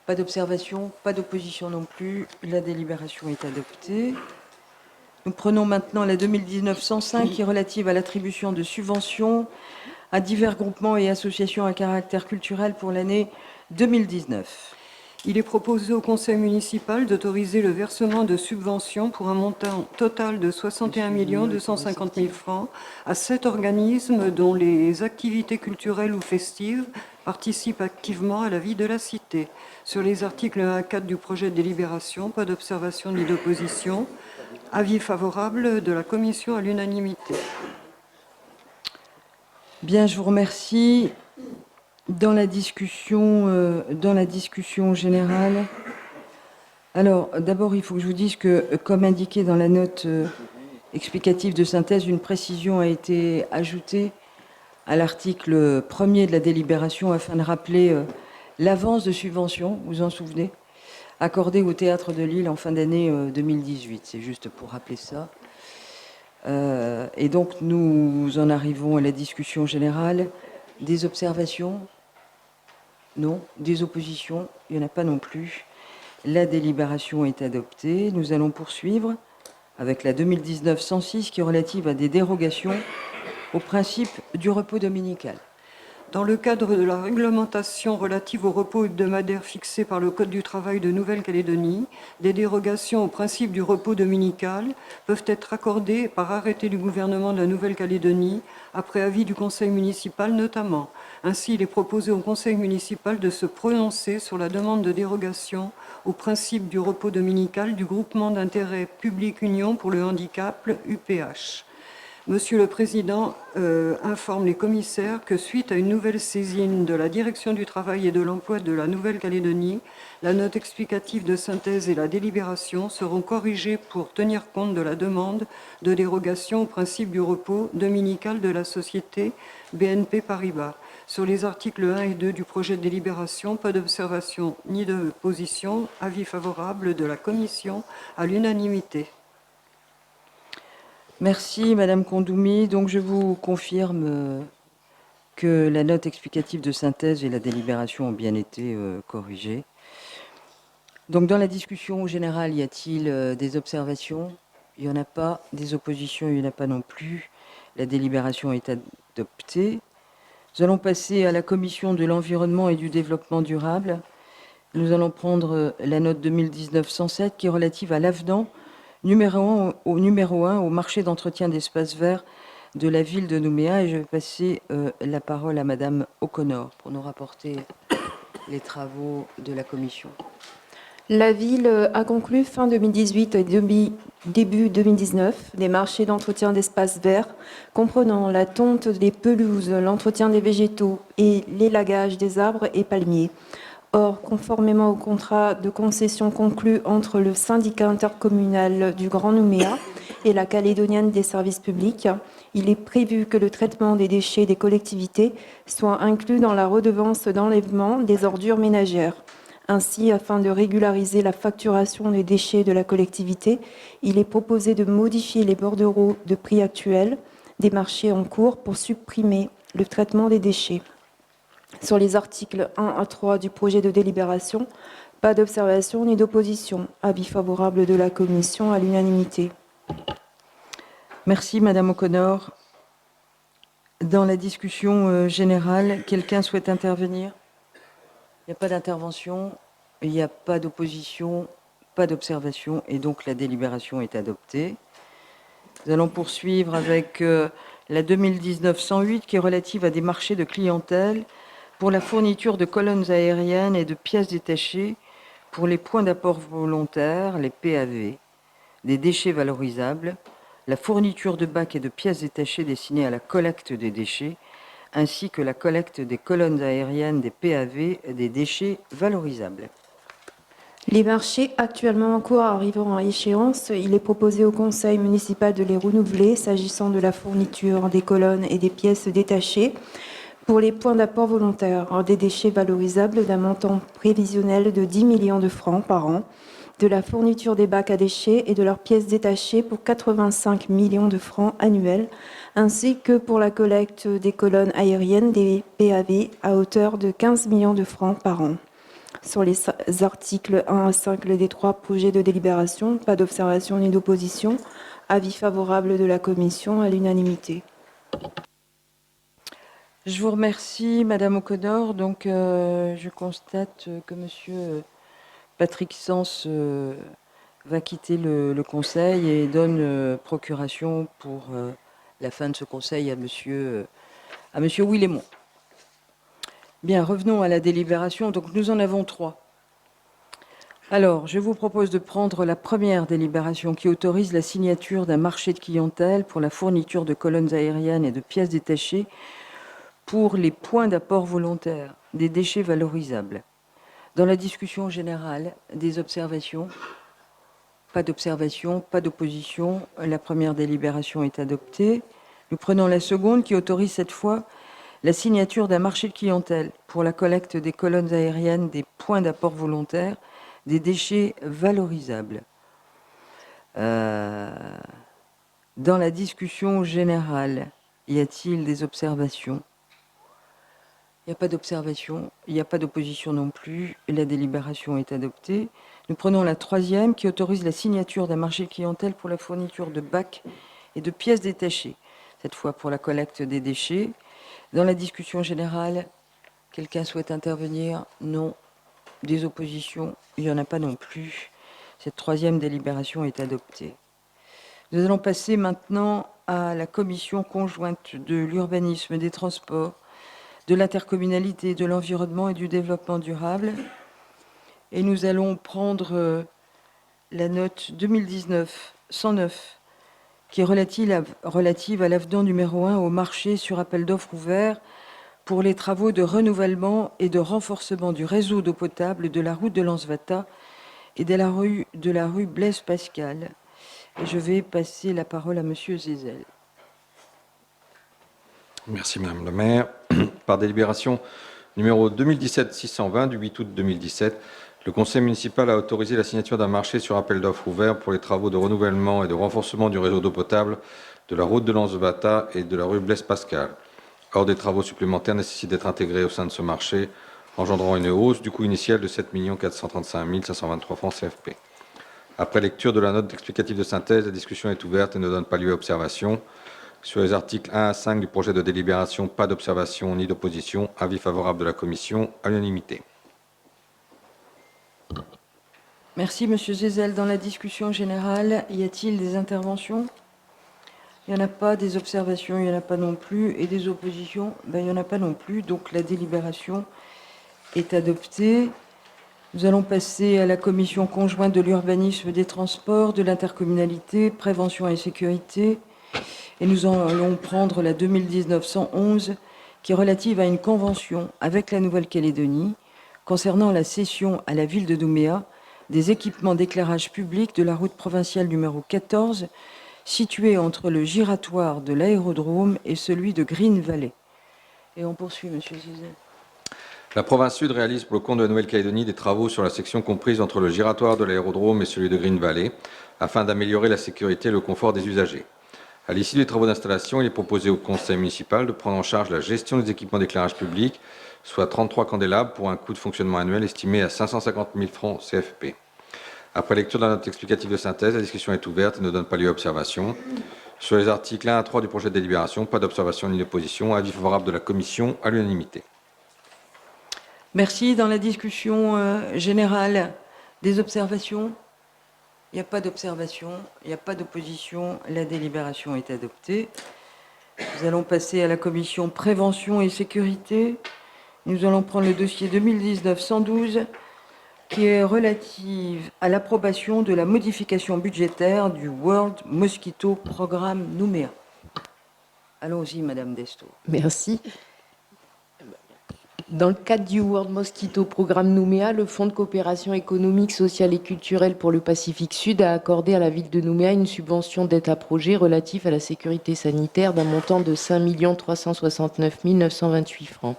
Speaker 1: Pas d'observation, pas d'opposition non plus. La délibération est adoptée. Nous prenons maintenant la 2019-105 qui est relative à l'attribution de subventions à divers groupements et associations à caractère culturel pour l'année 2019.
Speaker 7: Il est proposé au conseil municipal d'autoriser le versement de subventions pour un montant total de 61 250 000 francs à 7 organismes dont les activités culturelles ou festives participent activement à la vie de la cité. Sur les articles 1 à 4 du projet de délibération, pas d'observation ni d'opposition. Avis favorable de la commission à l'unanimité.
Speaker 1: Bien, je vous remercie. Dans la discussion générale, Alors, d'abord, il faut que je vous dise que, comme indiqué dans la note explicative de synthèse, une précision a été ajoutée à l'article 1er de la délibération afin de rappeler l'avance de subvention, vous vous en souvenez, accordée au Théâtre de Lille en fin d'année 2018. C'est juste pour rappeler ça. Et donc, nous en arrivons à la discussion générale. Des observations? Non. Des oppositions? Il n'y en a pas non plus. La délibération est adoptée. Nous allons poursuivre avec la 2019-106 qui est relative à des dérogations au principe du repos dominical.
Speaker 7: Dans le cadre de la réglementation relative au repos hebdomadaire fixé par le Code du travail de Nouvelle-Calédonie, des dérogations au principe du repos dominical peuvent être accordées par arrêté du gouvernement de la Nouvelle-Calédonie, après avis du conseil municipal notamment. Ainsi, il est proposé au conseil municipal de se prononcer sur la demande de dérogation au principe du repos dominical du groupement d'intérêt public Union pour le handicap, le UPH. Monsieur le Président informe les commissaires que suite à une nouvelle saisine de la Direction du travail et de l'emploi de la Nouvelle-Calédonie, la note explicative de synthèse et la délibération seront corrigées pour tenir compte de la demande de dérogation au principe du repos dominical de la société BNP Paribas. Sur les articles 1 et 2 du projet de délibération, pas d'observation ni de position, avis favorable de la Commission à l'unanimité.
Speaker 1: Merci, Madame Kondoumi. Donc, je vous confirme que la note explicative de synthèse et la délibération ont bien été corrigées. Donc, dans la discussion générale, y a-t-il des observations? Il n'y en a pas. Des oppositions? Il n'y en a pas non plus. La délibération est adoptée. Nous allons passer à la Commission de l'environnement et du développement durable. Nous allons prendre la note 2019-107 qui est relative à l'avenant numéro 1 au marché d'entretien d'espaces verts de la ville de Nouméa. Et je vais passer la parole à Madame O'Connor pour nous rapporter les travaux de la Commission.
Speaker 6: La ville a conclu fin 2018 et début 2019 des marchés d'entretien d'espaces verts comprenant la tonte des pelouses, l'entretien des végétaux et l'élagage des arbres et palmiers. Or, conformément au contrat de concession conclu entre le syndicat intercommunal du Grand Nouméa et la Calédonienne des services publics, il est prévu que le traitement des déchets des collectivités soit inclus dans la redevance d'enlèvement des ordures ménagères. Ainsi, afin de régulariser la facturation des déchets de la collectivité, il est proposé de modifier les bordereaux de prix actuels des marchés en cours pour supprimer le traitement des déchets. Sur les articles 1 à 3 du projet de délibération, pas d'observation ni d'opposition. Avis favorable de la Commission à l'unanimité.
Speaker 1: Merci, Madame O'Connor. Dans la discussion générale, quelqu'un souhaite intervenir? Il n'y a pas d'intervention, il n'y a pas d'opposition, pas d'observation, et donc la délibération est adoptée. Nous allons poursuivre avec la 2019-108 qui est relative à des marchés de clientèle pour la fourniture de colonnes aériennes et de pièces détachées pour les points d'apport volontaires, les PAV, des déchets valorisables, la fourniture de bacs et de pièces détachées destinées à la collecte des déchets, ainsi que la collecte des colonnes aériennes des PAV et des déchets valorisables.
Speaker 6: Les marchés actuellement en cours arrivant à échéance, il est proposé au conseil municipal de les renouveler s'agissant de la fourniture des colonnes et des pièces détachées pour les points d'apport volontaires des déchets valorisables d'un montant prévisionnel de 10 millions de francs par an, de la fourniture des bacs à déchets et de leurs pièces détachées pour 85 millions de francs annuels, ainsi que pour la collecte des colonnes aériennes des PAV à hauteur de 15 millions de francs par an. Sur les articles 1 à 5 des 3 projets de délibération, pas d'observation ni d'opposition. Avis favorable de la Commission à l'unanimité.
Speaker 1: Je vous remercie, Madame O'Connor. Donc, je constate que Monsieur Patrick Sens va quitter le Conseil et donne procuration pour la fin de ce Conseil à Monsieur Willemont. Bien, revenons à la délibération. Donc, nous en avons 3. Alors, je vous propose de prendre la première délibération qui autorise la signature d'un marché de clientèle pour la fourniture de colonnes aériennes et de pièces détachées pour les points d'apport volontaires des déchets valorisables. Dans la discussion générale, des observations? Pas d'observation, pas d'opposition. La première délibération est adoptée. Nous prenons la seconde qui autorise cette fois la signature d'un marché de clientèle pour la collecte des colonnes aériennes des points d'apport volontaire des déchets valorisables. Dans la discussion générale, y a-t-il des observations? Il n'y a pas d'observation, il n'y a pas d'opposition non plus. La délibération est adoptée. Nous prenons la troisième qui autorise la signature d'un marché de clientèle pour la fourniture de bacs et de pièces détachées, cette fois pour la collecte des déchets. Dans la discussion générale, quelqu'un souhaite intervenir? Non. Des oppositions? Il n'y en a pas non plus. Cette troisième délibération est adoptée. Nous allons passer maintenant à la commission conjointe de l'urbanisme, des transports, de l'intercommunalité, de l'environnement et du développement durable. Et nous allons prendre la note 2019-109 qui est relative à l'avenant numéro 1 au marché sur appel d'offres ouvert pour les travaux de renouvellement et de renforcement du réseau d'eau potable de la route de Lansvata et de la rue Blaise Pascal. Et je vais passer la parole à Monsieur Zézel.
Speaker 8: Merci Madame le maire. Par délibération numéro 2017-620 du 8 août 2017, le conseil municipal a autorisé la signature d'un marché sur appel d'offres ouvert pour les travaux de renouvellement et de renforcement du réseau d'eau potable de la route de Lansvata et de la rue Blaise Pascal. Or, des travaux supplémentaires nécessitent d'être intégrés au sein de ce marché, engendrant une hausse du coût initial de 7 435 523 francs CFP. Après lecture de la note explicative de synthèse, la discussion est ouverte et ne donne pas lieu à observation. Sur les articles 1 à 5 du projet de délibération, pas d'observation ni d'opposition. Avis favorable de la commission à l'unanimité.
Speaker 1: Merci, Monsieur Zézel. Dans la discussion générale, y a-t-il des interventions? Il n'y en a pas. Des observations? Il n'y en a pas non plus. Et des oppositions? Il n'y en a pas non plus. Donc la délibération est adoptée. Nous allons passer à la commission conjointe de l'urbanisme, des transports, de l'intercommunalité, prévention et sécurité. Et nous allons prendre la 2019-111 qui est relative à une convention avec la Nouvelle-Calédonie concernant la cession à la ville de Nouméa des équipements d'éclairage public de la route provinciale numéro 14 située entre le giratoire de l'aérodrome et celui de Green Valley. Et on poursuit, Monsieur Zézel.
Speaker 8: La province sud réalise pour le compte de la Nouvelle-Calédonie des travaux sur la section comprise entre le giratoire de l'aérodrome et celui de Green Valley afin d'améliorer la sécurité et le confort des usagers. À l'issue des travaux d'installation, il est proposé au conseil municipal de prendre en charge la gestion des équipements d'éclairage public, soit 33 candélabres pour un coût de fonctionnement annuel estimé à 550 000 francs CFP. Après lecture de la note explicative de synthèse, la discussion est ouverte et ne donne pas lieu à observation. Sur les articles 1 à 3 du projet de délibération, pas d'observation ni d'opposition. Avis favorable de la commission à l'unanimité.
Speaker 1: Merci. Dans la discussion générale, des observations? Il n'y a pas d'observation, il n'y a pas d'opposition. La délibération est adoptée. Nous allons passer à la commission prévention et sécurité. Nous allons prendre le dossier 2019-112 qui est relative à l'approbation de la modification budgétaire du World Mosquito Programme Nouméa. Allons-y, Madame Desto.
Speaker 9: Merci. Dans le cadre du World Mosquito Programme Nouméa, le Fonds de coopération économique, sociale et culturelle pour le Pacifique Sud a accordé à la ville de Nouméa une subvention d'aide à projet relatif à la sécurité sanitaire d'un montant de 5 369 928 francs.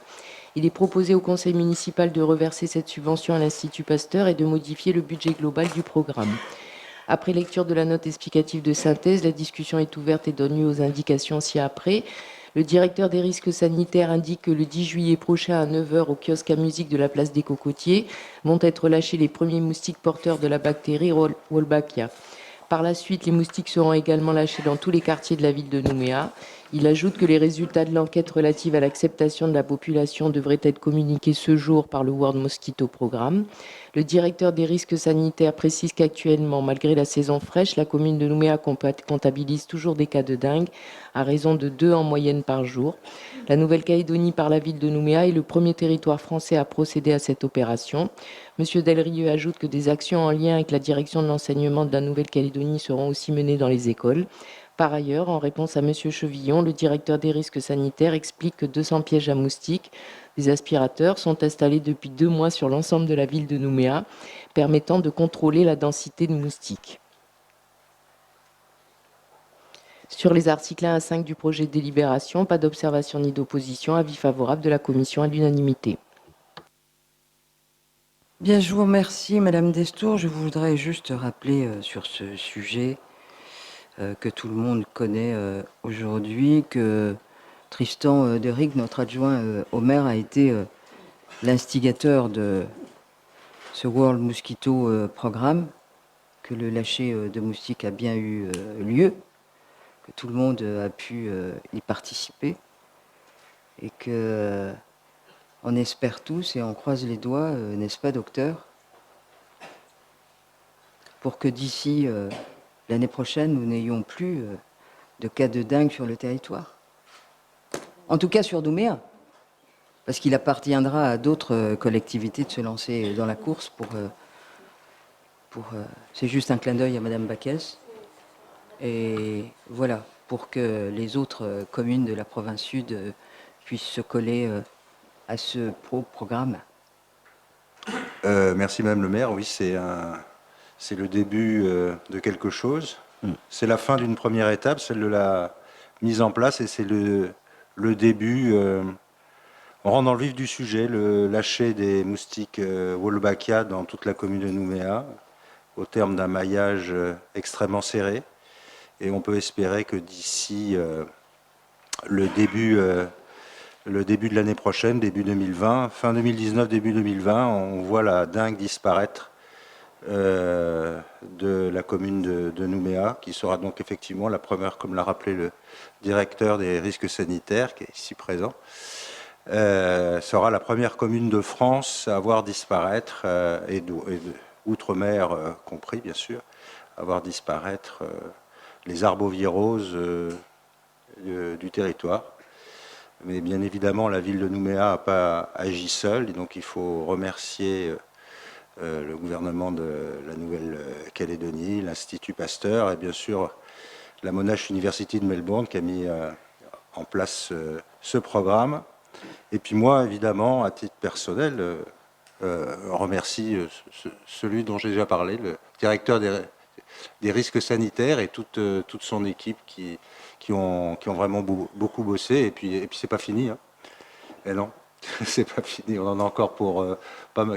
Speaker 9: Il est proposé au conseil municipal de reverser cette subvention à l'Institut Pasteur et de modifier le budget global du programme. Après lecture de la note explicative de synthèse, la discussion est ouverte et donne lieu aux indications ci-après. Le directeur des risques sanitaires indique que le 10 juillet prochain à 9h au kiosque à musique de la place des Cocotiers vont être lâchés les premiers moustiques porteurs de la bactérie Wolbachia. Par la suite, les moustiques seront également lâchés dans tous les quartiers de la ville de Nouméa. Il ajoute que les résultats de l'enquête relative à l'acceptation de la population devraient être communiqués ce jour par le World Mosquito Programme. Le directeur des risques sanitaires précise qu'actuellement, malgré la saison fraîche, la commune de Nouméa comptabilise toujours des cas de dengue, à raison de 2 en moyenne par jour. La Nouvelle-Calédonie, par la ville de Nouméa, est le premier territoire français à procéder à cette opération. Monsieur Delrieux ajoute que des actions en lien avec la direction de l'enseignement de la Nouvelle-Calédonie seront aussi menées dans les écoles. Par ailleurs, en réponse à M. Chevillon, le directeur des risques sanitaires explique que 200 pièges à moustiques, des aspirateurs, sont installés depuis 2 mois sur l'ensemble de la ville de Nouméa, permettant de contrôler la densité de moustiques. Sur les articles 1 à 5 du projet de délibération, pas d'observation ni d'opposition, avis favorable de la commission à l'unanimité.
Speaker 1: Bien, je vous remercie, Madame Destour. Je voudrais juste rappeler sur ce sujet que tout le monde connaît aujourd'hui, que Tristan Deric, notre adjoint au maire, a été l'instigateur de ce World Mosquito Programme, que le lâcher de moustiques a bien eu lieu, que tout le monde a pu y participer, et que on espère tous et on croise les doigts, n'est-ce pas, docteur, pour que d'ici l'année prochaine, nous n'ayons plus de cas de dengue sur le territoire. En tout cas sur Nouméa, parce qu'il appartiendra à d'autres collectivités de se lancer dans la course c'est juste un clin d'œil à Madame Baquès. Et voilà, pour que les autres communes de la province sud puissent se coller à ce programme.
Speaker 10: Merci Madame le maire. Oui, c'est le début de quelque chose. C'est la fin d'une première étape, celle de la mise en place, et c'est le début. On rentre dans le vif du sujet, le lâcher des moustiques Wolbachia dans toute la commune de Nouméa, au terme d'un maillage extrêmement serré. Et on peut espérer que d'ici le début de l'année prochaine, début 2020, fin 2019, début 2020, on voit la dengue disparaître de la commune de Nouméa, qui sera donc effectivement la première, comme l'a rappelé le directeur des risques sanitaires, qui est ici présent, sera la première commune de France à voir disparaître, et outre-mer compris bien sûr, à voir disparaître les arboviroses du territoire. Mais bien évidemment, la ville de Nouméa n'a pas agi seule, et donc il faut remercier le gouvernement de la Nouvelle-Calédonie, l'Institut Pasteur et bien sûr la Monash University de Melbourne qui a mis en place ce programme. Et puis moi, évidemment, à titre personnel, remercie celui dont j'ai déjà parlé, le directeur des risques sanitaires et toute son équipe qui ont vraiment beaucoup bossé. Et puis c'est pas fini. Hein. Et non, c'est pas fini. On en a encore pour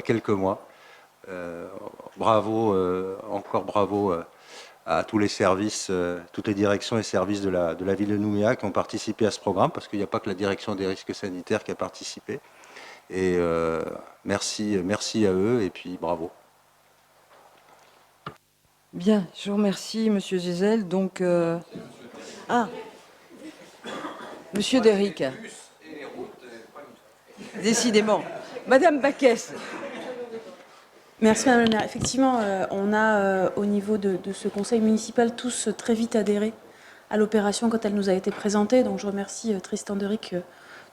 Speaker 10: quelques mois. Bravo, encore bravo à tous les services, toutes les directions et services de la ville de Nouméa qui ont participé à ce programme, parce qu'il n'y a pas que la direction des risques sanitaires qui a participé. Et merci à eux et puis bravo.
Speaker 1: Bien, je vous remercie, Monsieur Gézel. Donc, Monsieur Deric. Décidément. Madame Baquès.
Speaker 11: Merci Madame la maire. Effectivement, on a au niveau de ce conseil municipal tous très vite adhéré à l'opération quand elle nous a été présentée. Donc je remercie Tristan Deric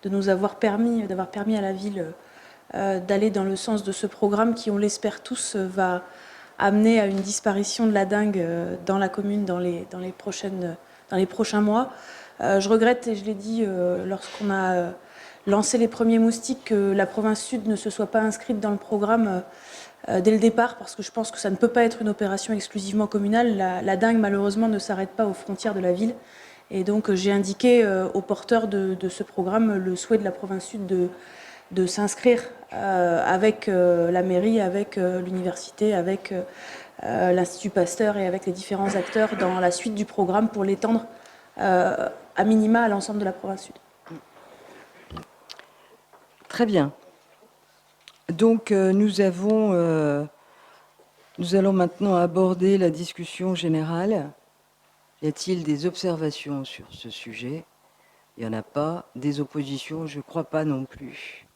Speaker 11: de nous avoir permis, à la ville d'aller dans le sens de ce programme qui, on l'espère tous, va amener à une disparition de la dengue dans la commune dans les prochains mois. Je regrette, et je l'ai dit lorsqu'on a lancé les premiers moustiques, que la province sud ne se soit pas inscrite dans le programme dès le départ, parce que je pense que ça ne peut pas être une opération exclusivement communale. La dengue, malheureusement, ne s'arrête pas aux frontières de la ville. Et donc, j'ai indiqué aux porteurs de ce programme le souhait de la province sud de s'inscrire avec la mairie, avec l'université, avec l'Institut Pasteur et avec les différents acteurs dans la suite du programme pour l'étendre à minima à l'ensemble de la province sud.
Speaker 1: Très bien. Donc, nous allons maintenant aborder la discussion générale. Y a-t-il des observations sur ce sujet? Il n'y en a pas. Des oppositions? Je ne crois pas non plus.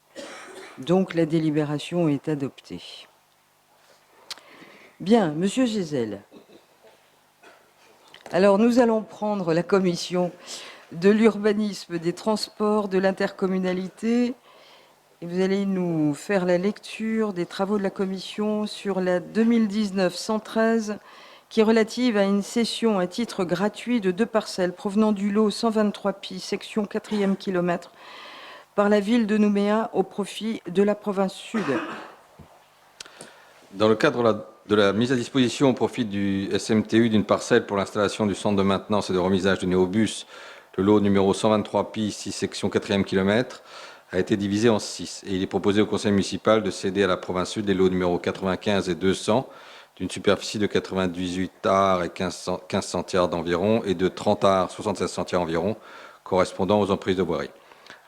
Speaker 1: Donc, la délibération est adoptée. Bien, Monsieur Gézel. Alors, nous allons prendre la commission de l'urbanisme, des transports, de l'intercommunalité. Et vous allez nous faire la lecture des travaux de la commission sur la 2019-113 qui est relative à une cession à titre gratuit de 2 parcelles provenant du lot 123 pi, section 4e kilomètre, par la ville de Nouméa au profit de la province Sud.
Speaker 8: Dans le cadre de la mise à disposition au profit du SMTU d'une parcelle pour l'installation du centre de maintenance et de remisage de néobus, le lot numéro 123 pi, 6 section 4e kilomètre, a été divisé en 6 et il est proposé au conseil municipal de céder à la province Sud les lots numéro 95 et 200 d'une superficie de 98 arts et 15 centiares d'environ et de 30 arts 76 centiares environ correspondant aux emprises de boirie.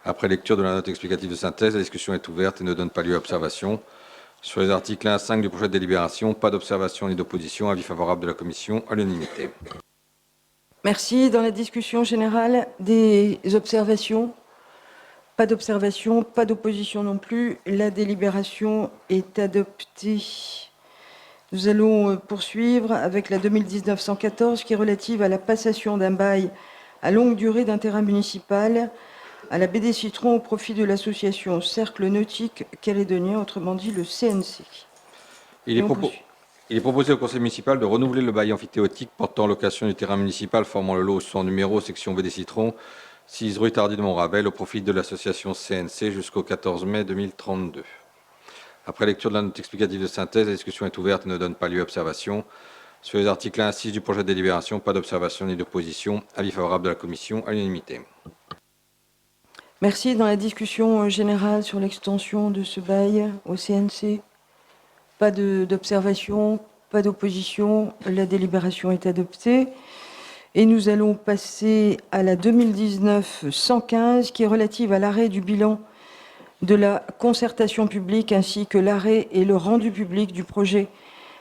Speaker 8: Après lecture de la note explicative de synthèse, la discussion est ouverte et ne donne pas lieu à observation. Sur les articles 1 à 5 du projet de délibération, pas d'observation ni d'opposition. Avis favorable de la commission à l'unanimité.
Speaker 1: Merci. Dans la discussion générale, des observations? Pas d'observation, pas d'opposition non plus. La délibération est adoptée. Nous allons poursuivre avec la 2019-114 qui est relative à la passation d'un bail à longue durée d'un terrain municipal à la BD Citron au profit de l'association Cercle Nautique Calédonien, autrement dit le CNC.
Speaker 8: Il est proposé au conseil municipal de renouveler le bail amphithéotique portant location du terrain municipal formant le lot sans numéro, section BD Citron, 6 rue Tardy de Montravel, au profit de l'association CNC jusqu'au 14 mai 2032. Après lecture de la note explicative de synthèse, la discussion est ouverte et ne donne pas lieu à observation. Sur les articles 1 à 6 du projet de délibération, pas d'observation ni d'opposition. Avis favorable de la commission à l'unanimité.
Speaker 1: Merci. Dans la discussion générale sur l'extension de ce bail au CNC, pas d'observation, pas d'opposition. La délibération est adoptée. Et nous allons passer à la 2019-115 qui est relative à l'arrêt du bilan de la concertation publique ainsi que l'arrêt et le rendu public du projet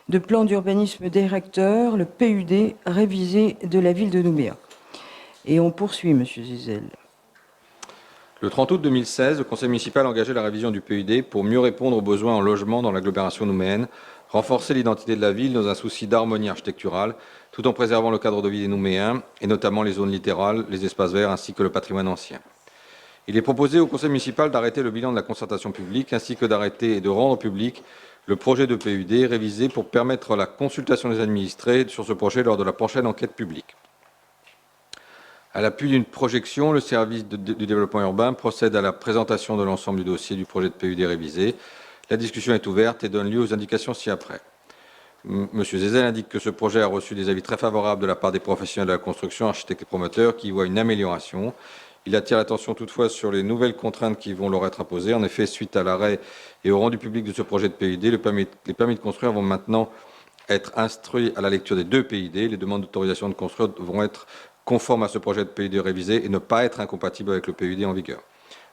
Speaker 1: de plan d'urbanisme directeur, le PUD, révisé de la ville de Nouméa. Et on poursuit, Monsieur Zizel.
Speaker 8: Le 30 août 2016, le conseil municipal a engagé la révision du PUD pour mieux répondre aux besoins en logement dans l'agglomération nouméenne, renforcer l'identité de la ville dans un souci d'harmonie architecturale, tout en préservant le cadre de vie des Nouméens, et notamment les zones littorales, les espaces verts ainsi que le patrimoine ancien. Il est proposé au conseil municipal d'arrêter le bilan de la concertation publique ainsi que d'arrêter et de rendre public le projet de PUD révisé pour permettre la consultation des administrés sur ce projet lors de la prochaine enquête publique. À l'appui d'une projection, le service du développement urbain procède à la présentation de l'ensemble du dossier du projet de PUD révisé. La discussion est ouverte et donne lieu aux indications ci-après. Monsieur Zézel indique que ce projet a reçu des avis très favorables de la part des professionnels de la construction, architectes et promoteurs, qui y voient une amélioration. Il attire l'attention toutefois sur les nouvelles contraintes qui vont leur être imposées. En effet, suite à l'arrêt et au rendu public de ce projet de PUD, les permis de construire vont maintenant être instruits à la lecture des 2 PUD. Les demandes d'autorisation de construire vont être conformes à ce projet de PUD révisé et ne pas être incompatibles avec le PUD en vigueur.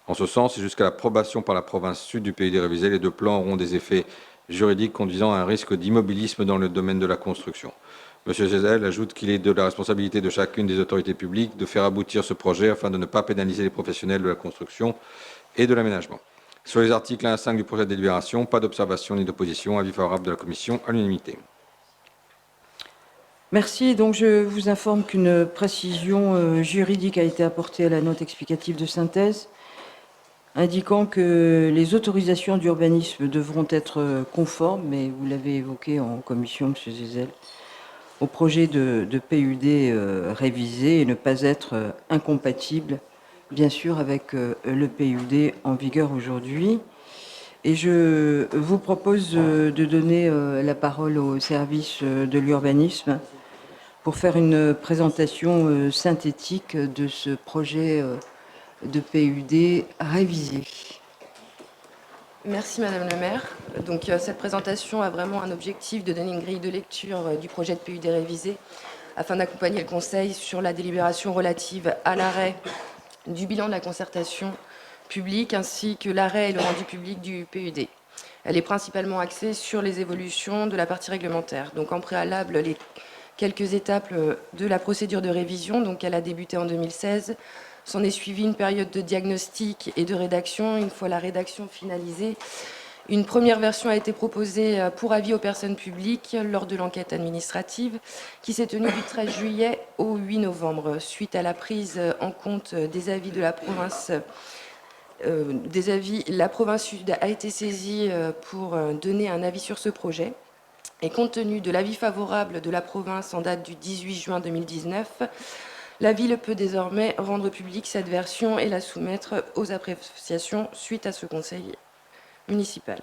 Speaker 8: En ce sens, et jusqu'à l'approbation par la province sud du PUD révisé, les 2 plans auront des effets juridiques conduisant à un risque d'immobilisme dans le domaine de la construction. M. Zézel ajoute qu'il est de la responsabilité de chacune des autorités publiques de faire aboutir ce projet afin de ne pas pénaliser les professionnels de la construction et de l'aménagement. Sur les articles 1 à 5 du projet de délibération, pas d'observation ni d'opposition. Avis favorable de la commission à l'unanimité.
Speaker 1: Merci. Donc, je vous informe qu'une précision juridique a été apportée à la note explicative de synthèse, indiquant que les autorisations d'urbanisme devront être conformes, mais vous l'avez évoqué en commission, M. Zézel, au projet de PUD révisé et ne pas être incompatible, bien sûr, avec le PUD en vigueur aujourd'hui. Et je vous propose de donner la parole au service de l'urbanisme pour faire une présentation synthétique de ce projet de PUD révisé.
Speaker 9: Merci Madame le maire. Donc cette présentation a vraiment un objectif de donner une grille de lecture du projet de PUD révisé afin d'accompagner le Conseil sur la délibération relative à l'arrêt du bilan de la concertation publique ainsi que l'arrêt et le rendu public du PUD. Elle est principalement axée sur les évolutions de la partie réglementaire. Donc en préalable, les quelques étapes de la procédure de révision, donc elle a débuté en 2016. S'en est suivi une période de diagnostic et de rédaction. Une fois la rédaction finalisée, une première version a été proposée pour avis aux personnes publiques lors de l'enquête administrative qui s'est tenue du 13 juillet au 8 novembre. Suite à la prise en compte des avis de la province, la province sud a été saisie pour donner un avis sur ce projet. Et compte tenu de l'avis favorable de la province en date du 18 juin 2019, la ville peut désormais rendre publique cette version et la soumettre aux appréciations suite à ce conseil municipal.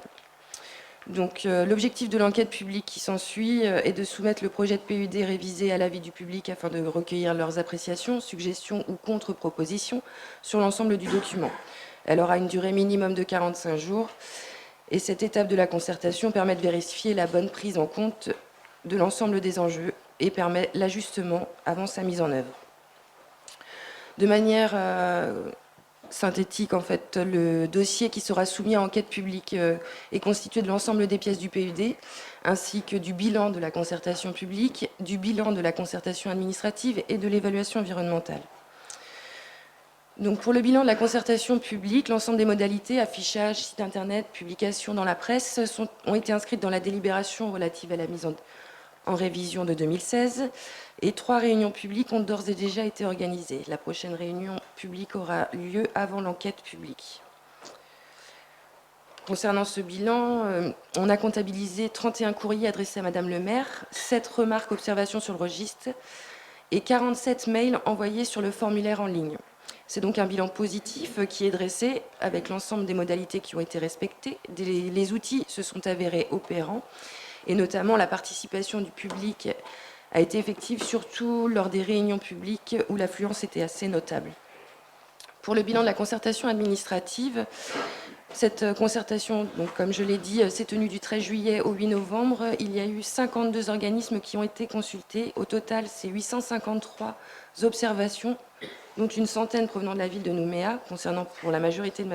Speaker 9: Donc, l'objectif de l'enquête publique qui s'ensuit est de soumettre le projet de PUD révisé à l'avis du public afin de recueillir leurs appréciations, suggestions ou contre-propositions sur l'ensemble du document. Elle aura une durée minimum de 45 jours et cette étape de la concertation permet de vérifier la bonne prise en compte de l'ensemble des enjeux et permet l'ajustement avant sa mise en œuvre. De manière synthétique, en fait, le dossier qui sera soumis à enquête publique est constitué de l'ensemble des pièces du PUD, ainsi que du bilan de la concertation publique, du bilan de la concertation administrative et de l'évaluation environnementale. Donc, pour le bilan de la concertation publique, l'ensemble des modalités, affichage, site internet, publication dans la presse, ont été inscrites dans la délibération relative à la mise en révision de 2016, et 3 réunions publiques ont d'ores et déjà été organisées. La prochaine réunion publique aura lieu avant l'enquête publique. Concernant ce bilan, on a comptabilisé 31 courriers adressés à Madame le maire, 7 remarques, observations sur le registre et 47 mails envoyés sur le formulaire en ligne. C'est donc un bilan positif qui est dressé avec l'ensemble des modalités qui ont été respectées. Les outils se sont avérés opérants et notamment la participation du public a été effective surtout lors des réunions publiques où l'affluence était assez notable. Pour le bilan de la concertation administrative, cette concertation, donc, comme je l'ai dit, s'est tenue du 13 juillet au 8 novembre. Il y a eu 52 organismes qui ont été consultés. Au total, c'est 853 observations, dont une centaine provenant de la ville de Nouméa, concernant pour la majorité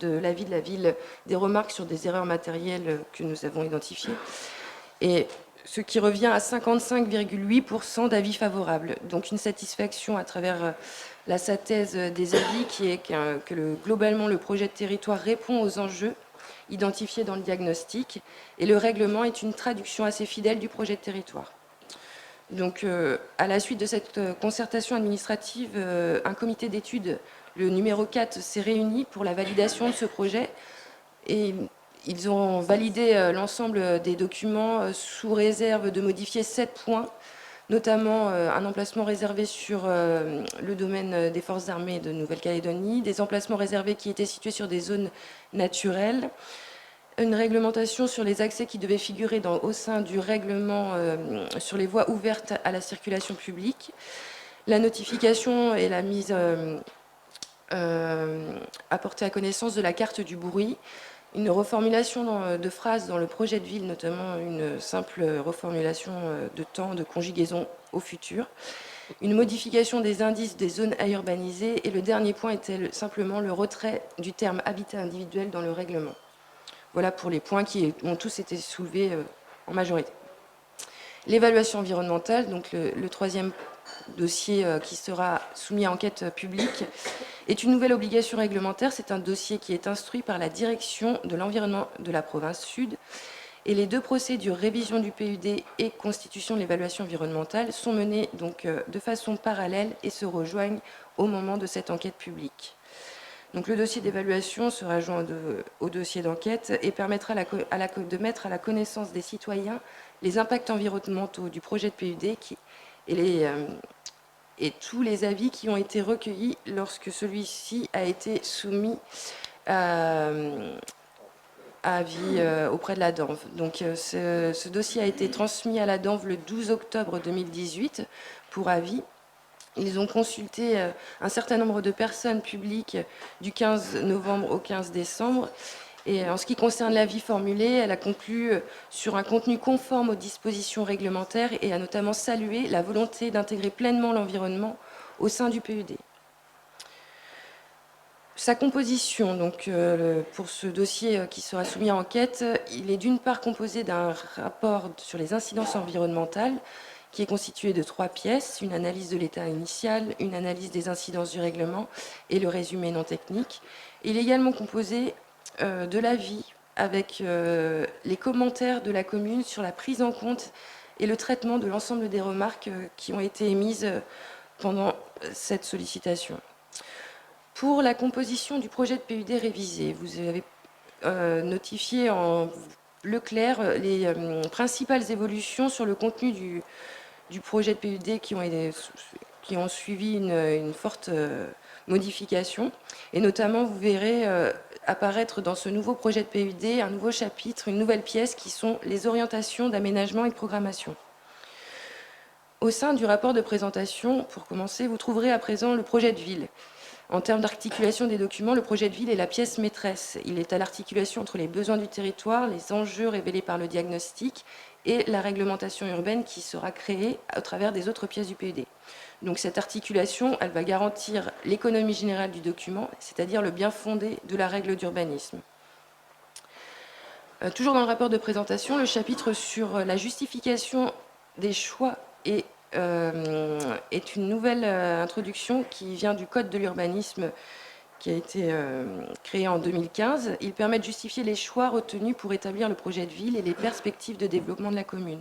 Speaker 9: de la ville des remarques sur des erreurs matérielles que nous avons identifiées, et ce qui revient à 55,8% d'avis favorables. Donc une satisfaction à travers la synthèse des avis qui est globalement le projet de territoire répond aux enjeux identifiés dans le diagnostic et le règlement est une traduction assez fidèle du projet de territoire. Donc, à la suite de cette concertation administrative, un comité d'études, le numéro 4, s'est réuni pour la validation de ce projet et ils ont validé l'ensemble des documents sous réserve de modifier 7 points, notamment un emplacement réservé sur le domaine des forces armées de Nouvelle-Calédonie, des emplacements réservés qui étaient situés sur des zones naturelles, une réglementation sur les accès qui devaient figurer au sein du règlement sur les voies ouvertes à la circulation publique, la notification et la mise apportée à connaissance de la carte du bruit, une reformulation de phrases dans le projet de ville, notamment une simple reformulation de temps de conjugaison au futur, une modification des indices des zones à urbaniser, et le dernier point était simplement le retrait du terme habitat individuel dans le règlement. Voilà pour les points qui ont tous été soulevés en majorité. L'évaluation environnementale, donc le troisième dossier qui sera soumis à enquête publique, est une nouvelle obligation réglementaire. C'est un dossier qui est instruit par la direction de l'environnement de la province Sud. Et les 2 procédures, révision du PUD et constitution de l'évaluation environnementale, sont menées donc de façon parallèle et se rejoignent au moment de cette enquête publique. Donc, le dossier d'évaluation sera joint au dossier d'enquête et permettra de mettre à la connaissance des citoyens les impacts environnementaux du projet de PUD et tous les avis qui ont été recueillis lorsque celui-ci a été soumis à avis auprès de la DANV. Donc, ce dossier a été transmis à la DANV le 12 octobre 2018 pour avis. Ils ont consulté un certain nombre de personnes publiques du 15 novembre au 15 décembre. Et en ce qui concerne l'avis formulé, elle a conclu sur un contenu conforme aux dispositions réglementaires et a notamment salué la volonté d'intégrer pleinement l'environnement au sein du PUD. Sa composition, donc, pour ce dossier qui sera soumis à enquête, il est d'une part composé d'un rapport sur les incidences environnementales, qui est constitué de 3 pièces, une analyse de l'état initial, une analyse des incidences du règlement et le résumé non technique. Il est également composé de l'avis avec les commentaires de la commune sur la prise en compte et le traitement de l'ensemble des remarques qui ont été émises pendant cette sollicitation. Pour la composition du projet de PUD révisé, vous avez notifié bleu clair les principales évolutions sur le contenu du projet de PUD qui ont suivi une forte modification. Et notamment, vous verrez apparaître dans ce nouveau projet de PUD un nouveau chapitre, une nouvelle pièce qui sont les orientations d'aménagement et de programmation. Au sein du rapport de présentation, pour commencer, vous trouverez à présent le projet de ville. En termes d'articulation des documents, le projet de ville est la pièce maîtresse. Il est à l'articulation entre les besoins du territoire, les enjeux révélés par le diagnostic et la réglementation urbaine qui sera créée au travers des autres pièces du PUD. Donc cette articulation, elle va garantir l'économie générale du document, c'est-à-dire le bien fondé de la règle d'urbanisme. Toujours dans le rapport de présentation, le chapitre sur la justification des choix est une nouvelle introduction qui vient du Code de l'urbanisme qui a été créé en 2015. Il permet de justifier les choix retenus pour établir le projet de ville et les perspectives de développement de la commune.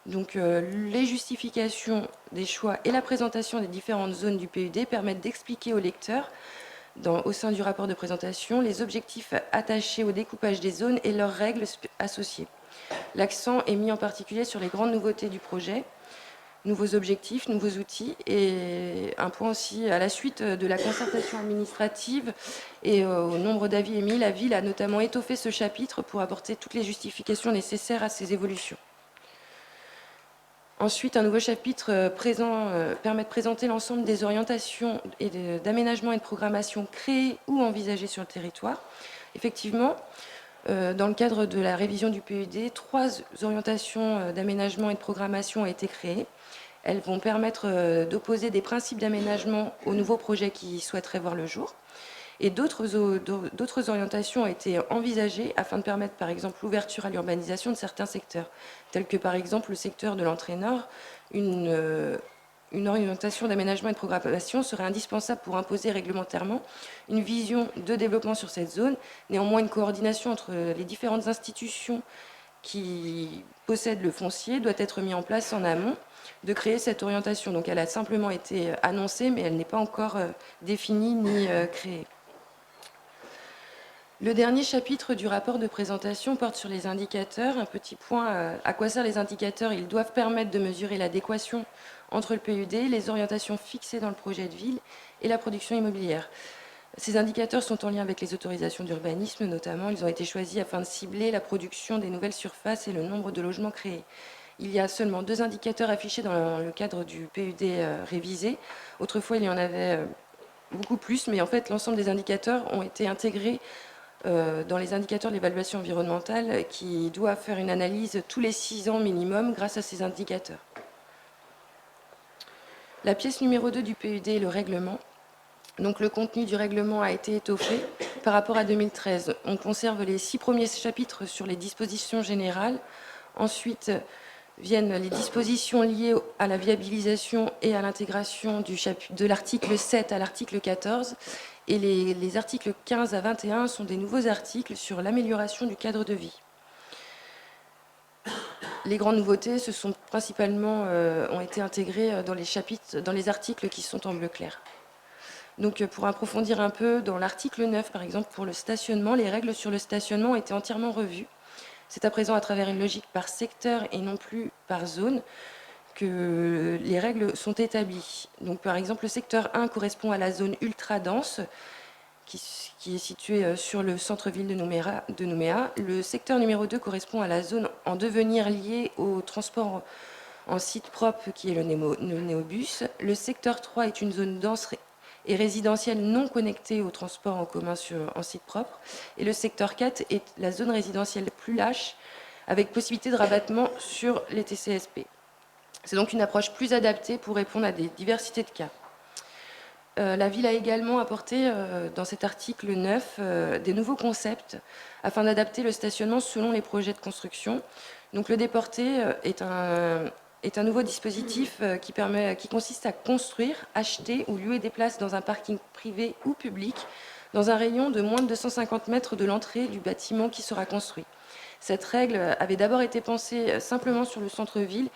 Speaker 9: Donc les justifications des choix et la présentation des différentes zones du PUD permettent d'expliquer au lecteur, au sein du rapport de présentation, les objectifs attachés au découpage des zones et leurs règles associées. L'accent est mis en particulier sur les grandes nouveautés du projet, nouveaux objectifs, nouveaux outils, et un point aussi, à la suite de la concertation administrative et au nombre d'avis émis, la ville a notamment étoffé ce chapitre pour apporter toutes les justifications nécessaires à ces évolutions. Ensuite, un nouveau chapitre permet de présenter l'ensemble des orientations d'aménagement et de programmation créées ou envisagées sur le territoire. Effectivement, dans le cadre de la révision du PUD, 3 orientations d'aménagement et de programmation ont été créées. Elles vont permettre d'opposer des principes d'aménagement aux nouveaux projets qui souhaiteraient voir le jour. Et d'autres orientations ont été envisagées afin de permettre, par exemple, l'ouverture à l'urbanisation de certains secteurs, tels que, par exemple, le secteur de l'entrée nord. Une orientation d'aménagement et de programmation serait indispensable pour imposer réglementairement une vision de développement sur cette zone. Néanmoins, une coordination entre les différentes institutions qui possèdent le foncier doit être mise en place en amont de créer cette orientation. Donc elle a simplement été annoncée, mais elle n'est pas encore définie ni créée. Le dernier chapitre du rapport de présentation porte sur les indicateurs. Un petit point, à quoi servent les indicateurs? Ils doivent permettre de mesurer l'adéquation entre le PUD, les orientations fixées dans le projet de ville et la production immobilière. Ces indicateurs sont en lien avec les autorisations d'urbanisme, notamment. Ils ont été choisis afin de cibler la production des nouvelles surfaces et le nombre de logements créés. Il y a seulement 2 indicateurs affichés dans le cadre du PUD révisé. Autrefois, il y en avait beaucoup plus, mais en fait, l'ensemble des indicateurs ont été intégrés dans les indicateurs de l'évaluation environnementale qui doit faire une analyse tous les 6 ans minimum grâce à ces indicateurs. La pièce numéro 2 du PUD est le règlement. Donc le contenu du règlement a été étoffé par rapport à 2013. On conserve les 6 premiers chapitres sur les dispositions générales. Ensuite viennent les dispositions liées à la viabilisation et à l'intégration de l'article 7 à l'article 14. Et les articles 15 à 21 sont des nouveaux articles sur l'amélioration du cadre de vie. Les grandes nouveautés ont été intégrées dans les articles qui sont en bleu clair. Donc pour approfondir un peu, dans l'article 9, par exemple, pour le stationnement, les règles sur le stationnement ont été entièrement revues. C'est à présent à travers une logique par secteur et non plus par zone que les règles sont établies. Donc par exemple, le secteur 1 correspond à la zone ultra dense qui est située sur le centre-ville de Nouméa. Le secteur numéro 2 correspond à la zone en devenir liée au transport en site propre qui est le néobus. Le secteur 3 est une zone dense et résidentielle non connectée au transport en commun en site propre. Et le secteur 4 est la zone résidentielle plus lâche avec possibilité de rabattement sur les TCSP. C'est donc une approche plus adaptée pour répondre à des diversités de cas. La ville a également apporté dans cet article 9 des nouveaux concepts afin d'adapter le stationnement selon les projets de construction. Donc le déporté est un nouveau dispositif qui consiste à construire, acheter ou louer des places dans un parking privé ou public dans un rayon de moins de 250 mètres de l'entrée du bâtiment qui sera construit. Cette règle avait d'abord été pensée simplement sur le centre-ville,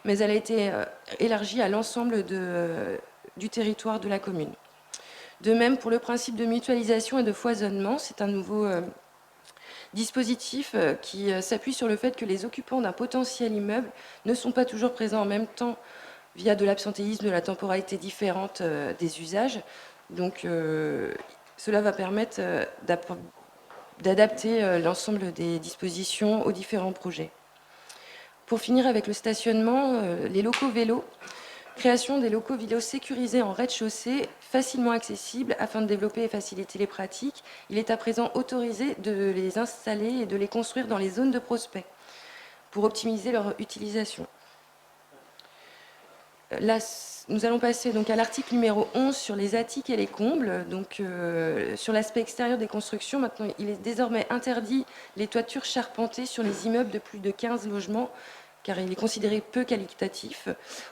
Speaker 9: mais elle a été élargie à l'ensemble du territoire de la commune. De même, pour le principe de mutualisation et de foisonnement, c'est un nouveau
Speaker 6: Dispositif qui s'appuie sur le fait que les occupants d'un potentiel immeuble ne sont pas toujours présents en même temps via de l'absentéisme, de la temporalité différente des usages. Donc, cela va permettre d'adapter l'ensemble des dispositions aux différents projets. Pour finir avec le stationnement, les locaux vélos, création des locaux vélos sécurisés en rez-de-chaussée, facilement accessibles afin de développer et faciliter les pratiques. Il est à présent autorisé de les installer et de les construire dans les zones de prospect pour optimiser leur utilisation. Là, nous allons passer donc à l'article numéro 11 sur les attiques et les combles. Donc, sur l'aspect extérieur des constructions, maintenant, il est désormais interdit les toitures charpentées sur les immeubles de plus de 15 logements, car il est considéré peu qualitatif.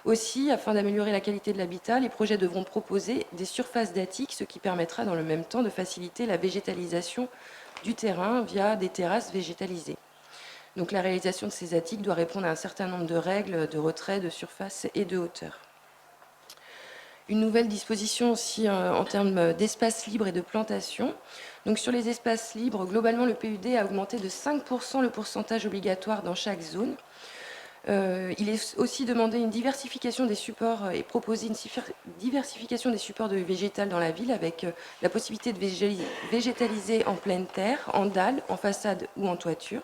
Speaker 6: Aussi, afin d'améliorer la qualité de l'habitat, les projets devront proposer des surfaces d'attiques, ce qui permettra dans le même temps de faciliter la végétalisation du terrain via des terrasses végétalisées. Donc la réalisation de ces attiques doit répondre à un certain nombre de règles de retrait, de surface et de hauteur. Une nouvelle disposition aussi en termes d'espace libre et de plantation. Donc sur les espaces libres, globalement, le PUD a augmenté de 5% le pourcentage obligatoire dans chaque zone. Il est aussi demandé une diversification des supports et proposé une diversification des supports de végétal dans la ville avec la possibilité de végétaliser en pleine terre, en dalle, en façade ou en toiture.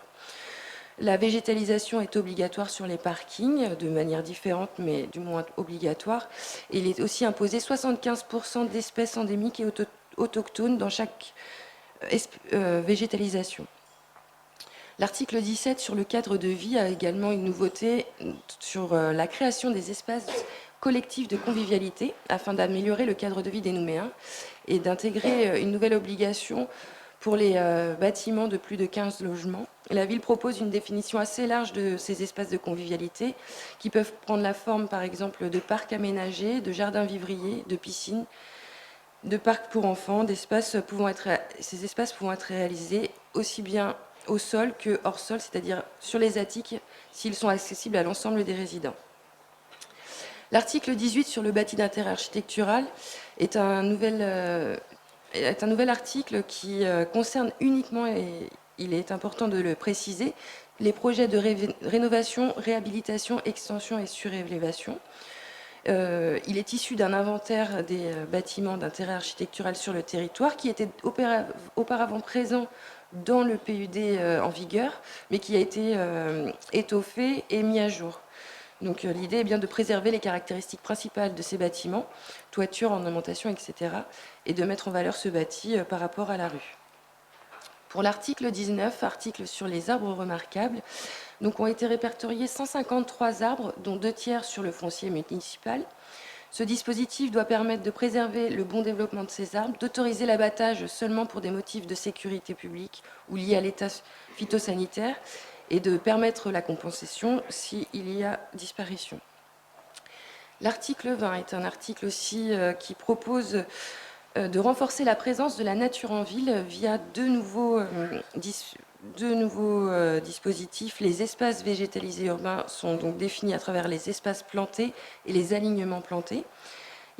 Speaker 6: La végétalisation est obligatoire sur les parkings, de manière différente, mais du moins obligatoire. Et il est aussi imposé 75% d'espèces endémiques et autochtones dans chaque végétalisation. L'article 17 sur le cadre de vie a également une nouveauté sur la création des espaces collectifs de convivialité afin d'améliorer le cadre de vie des Nouméens et d'intégrer une nouvelle obligation pour les bâtiments de plus de 15 logements. La ville propose une définition assez large de ces espaces de convivialité qui peuvent prendre la forme, par exemple, de parcs aménagés, de jardins vivriers, de piscines, de parcs pour enfants, ces espaces pouvant être réalisés aussi bien au sol que hors sol, c'est-à-dire sur les attiques, s'ils sont accessibles à l'ensemble des résidents. L'article 18 sur le bâti d'intérêt architectural est un nouvel article qui concerne uniquement, et il est important de le préciser, les projets de rénovation, réhabilitation, extension et surélévation. Il est issu d'un inventaire des bâtiments d'intérêt architectural sur le territoire qui était auparavant présent dans le PUD en vigueur, mais qui a été étoffé et mis à jour. Donc l'idée est bien de préserver les caractéristiques principales de ces bâtiments, toiture, ornementation, etc., et de mettre en valeur ce bâti par rapport à la rue. Pour l'article 19, article sur les arbres remarquables, donc ont été répertoriés 153 arbres, dont 2 tiers sur le foncier municipal. Ce dispositif doit permettre de préserver le bon développement de ces arbres, d'autoriser l'abattage seulement pour des motifs de sécurité publique ou liés à l'état phytosanitaire, et de permettre la compensation s'il y a disparition. L'article 20 est un article aussi qui propose de renforcer la présence de la nature en ville via deux nouveaux dispositifs. Les espaces végétalisés urbains sont donc définis à travers les espaces plantés et les alignements plantés.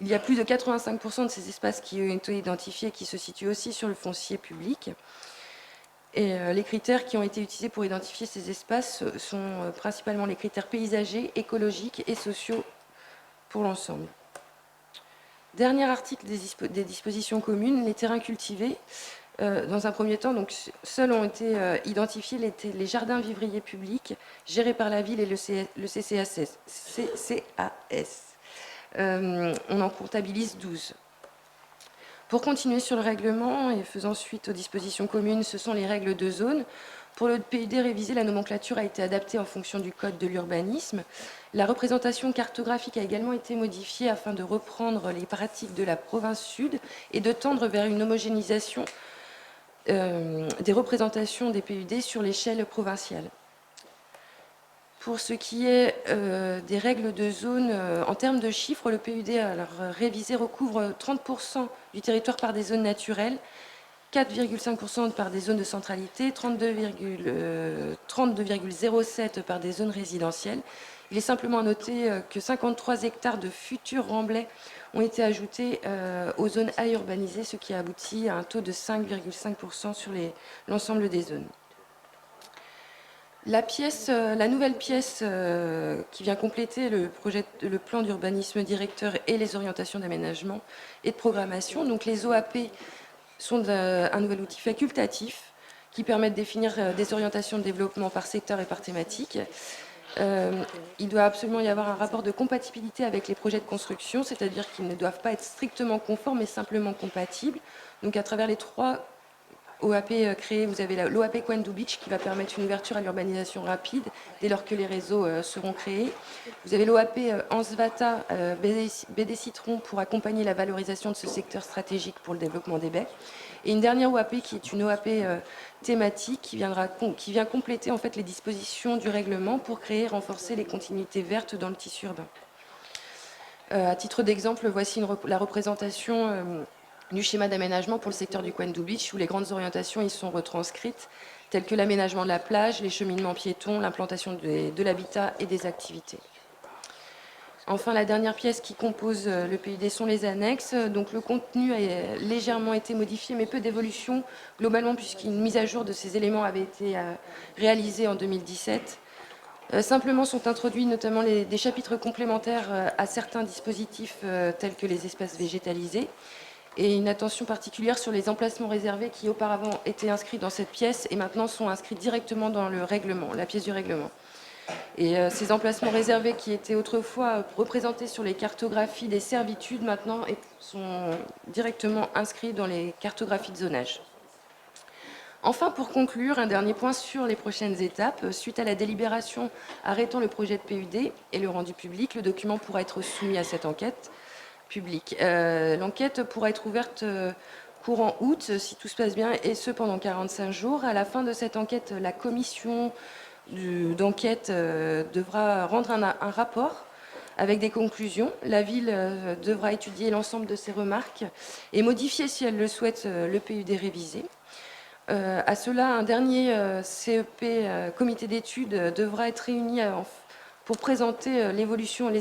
Speaker 6: Il y a plus de 85% de ces espaces qui ont été identifiés qui se situent aussi sur le foncier public. Et les critères qui ont été utilisés pour identifier ces espaces sont principalement les critères paysagers, écologiques et sociaux pour l'ensemble. Dernier article des dispositions communes, les terrains cultivés. Dans un premier temps, donc, seuls ont été identifiés les jardins vivriers publics gérés par la ville et le CCAS. On en comptabilise 12. Pour continuer sur le règlement et faisant suite aux dispositions communes, ce sont les règles de zone. Pour le PUD révisé, la nomenclature a été adaptée en fonction du code de l'urbanisme. La représentation cartographique a également été modifiée afin de reprendre les pratiques de la province sud et de tendre vers une homogénéisation des représentations des PUD sur l'échelle provinciale. Pour ce qui est des règles de zone, en termes de chiffres, le PUD révisé recouvre 30% du territoire par des zones naturelles, 4,5% par des zones de centralité, 32,07% par des zones résidentielles. Il est simplement à noter que 53 hectares de futurs remblais ont été ajoutés aux zones à urbaniser, ce qui a abouti à un taux de 5,5% sur l'ensemble des zones. La nouvelle pièce qui vient compléter le plan d'urbanisme directeur et les orientations d'aménagement et de programmation. Donc les OAP sont un nouvel outil facultatif qui permet de définir des orientations de développement par secteur et par thématique. Il doit absolument y avoir un rapport de compatibilité avec les projets de construction, c'est-à-dire qu'ils ne doivent pas être strictement conformes, mais simplement compatibles. Donc à travers les 3 OAP créés, vous avez l'OAP Kwendu Beach qui va permettre une ouverture à l'urbanisation rapide dès lors que les réseaux seront créés. Vous avez l'OAP Ansvata BD Citron pour accompagner la valorisation de ce secteur stratégique pour le développement des baies. Et une dernière OAP qui est une OAP thématique qui vient compléter en fait les dispositions du règlement pour créer et renforcer les continuités vertes dans le tissu urbain. À titre d'exemple, voici la représentation du schéma d'aménagement pour le secteur du Kwendu Beach, où les grandes orientations y sont retranscrites, telles que l'aménagement de la plage, les cheminements piétons, l'implantation de l'habitat et des activités. Enfin, la dernière pièce qui compose le PUD sont les annexes. Donc, le contenu a légèrement été modifié, mais peu d'évolution globalement, puisqu'une mise à jour de ces éléments avait été réalisée en 2017. Simplement sont introduits notamment des chapitres complémentaires à certains dispositifs tels que les espaces végétalisés, et une attention particulière sur les emplacements réservés qui auparavant étaient inscrits dans cette pièce et maintenant sont inscrits directement dans le règlement, la pièce du règlement. Et ces emplacements réservés qui étaient autrefois représentés sur les cartographies des servitudes maintenant sont directement inscrits dans les cartographies de zonage. Enfin, pour conclure, un dernier point sur les prochaines étapes. Suite à la délibération arrêtant le projet de PUD et le rendu public, le document pourra être soumis à cette enquête publique. L'enquête pourra être ouverte courant août, si tout se passe bien, et ce pendant 45 jours. À la fin de cette enquête, la commission d'enquête devra rendre un rapport avec des conclusions. La ville devra étudier l'ensemble de ces remarques et modifier, si elle le souhaite, le PUD révisé. À cela, un dernier CEP, comité d'études, devra être réuni pour présenter les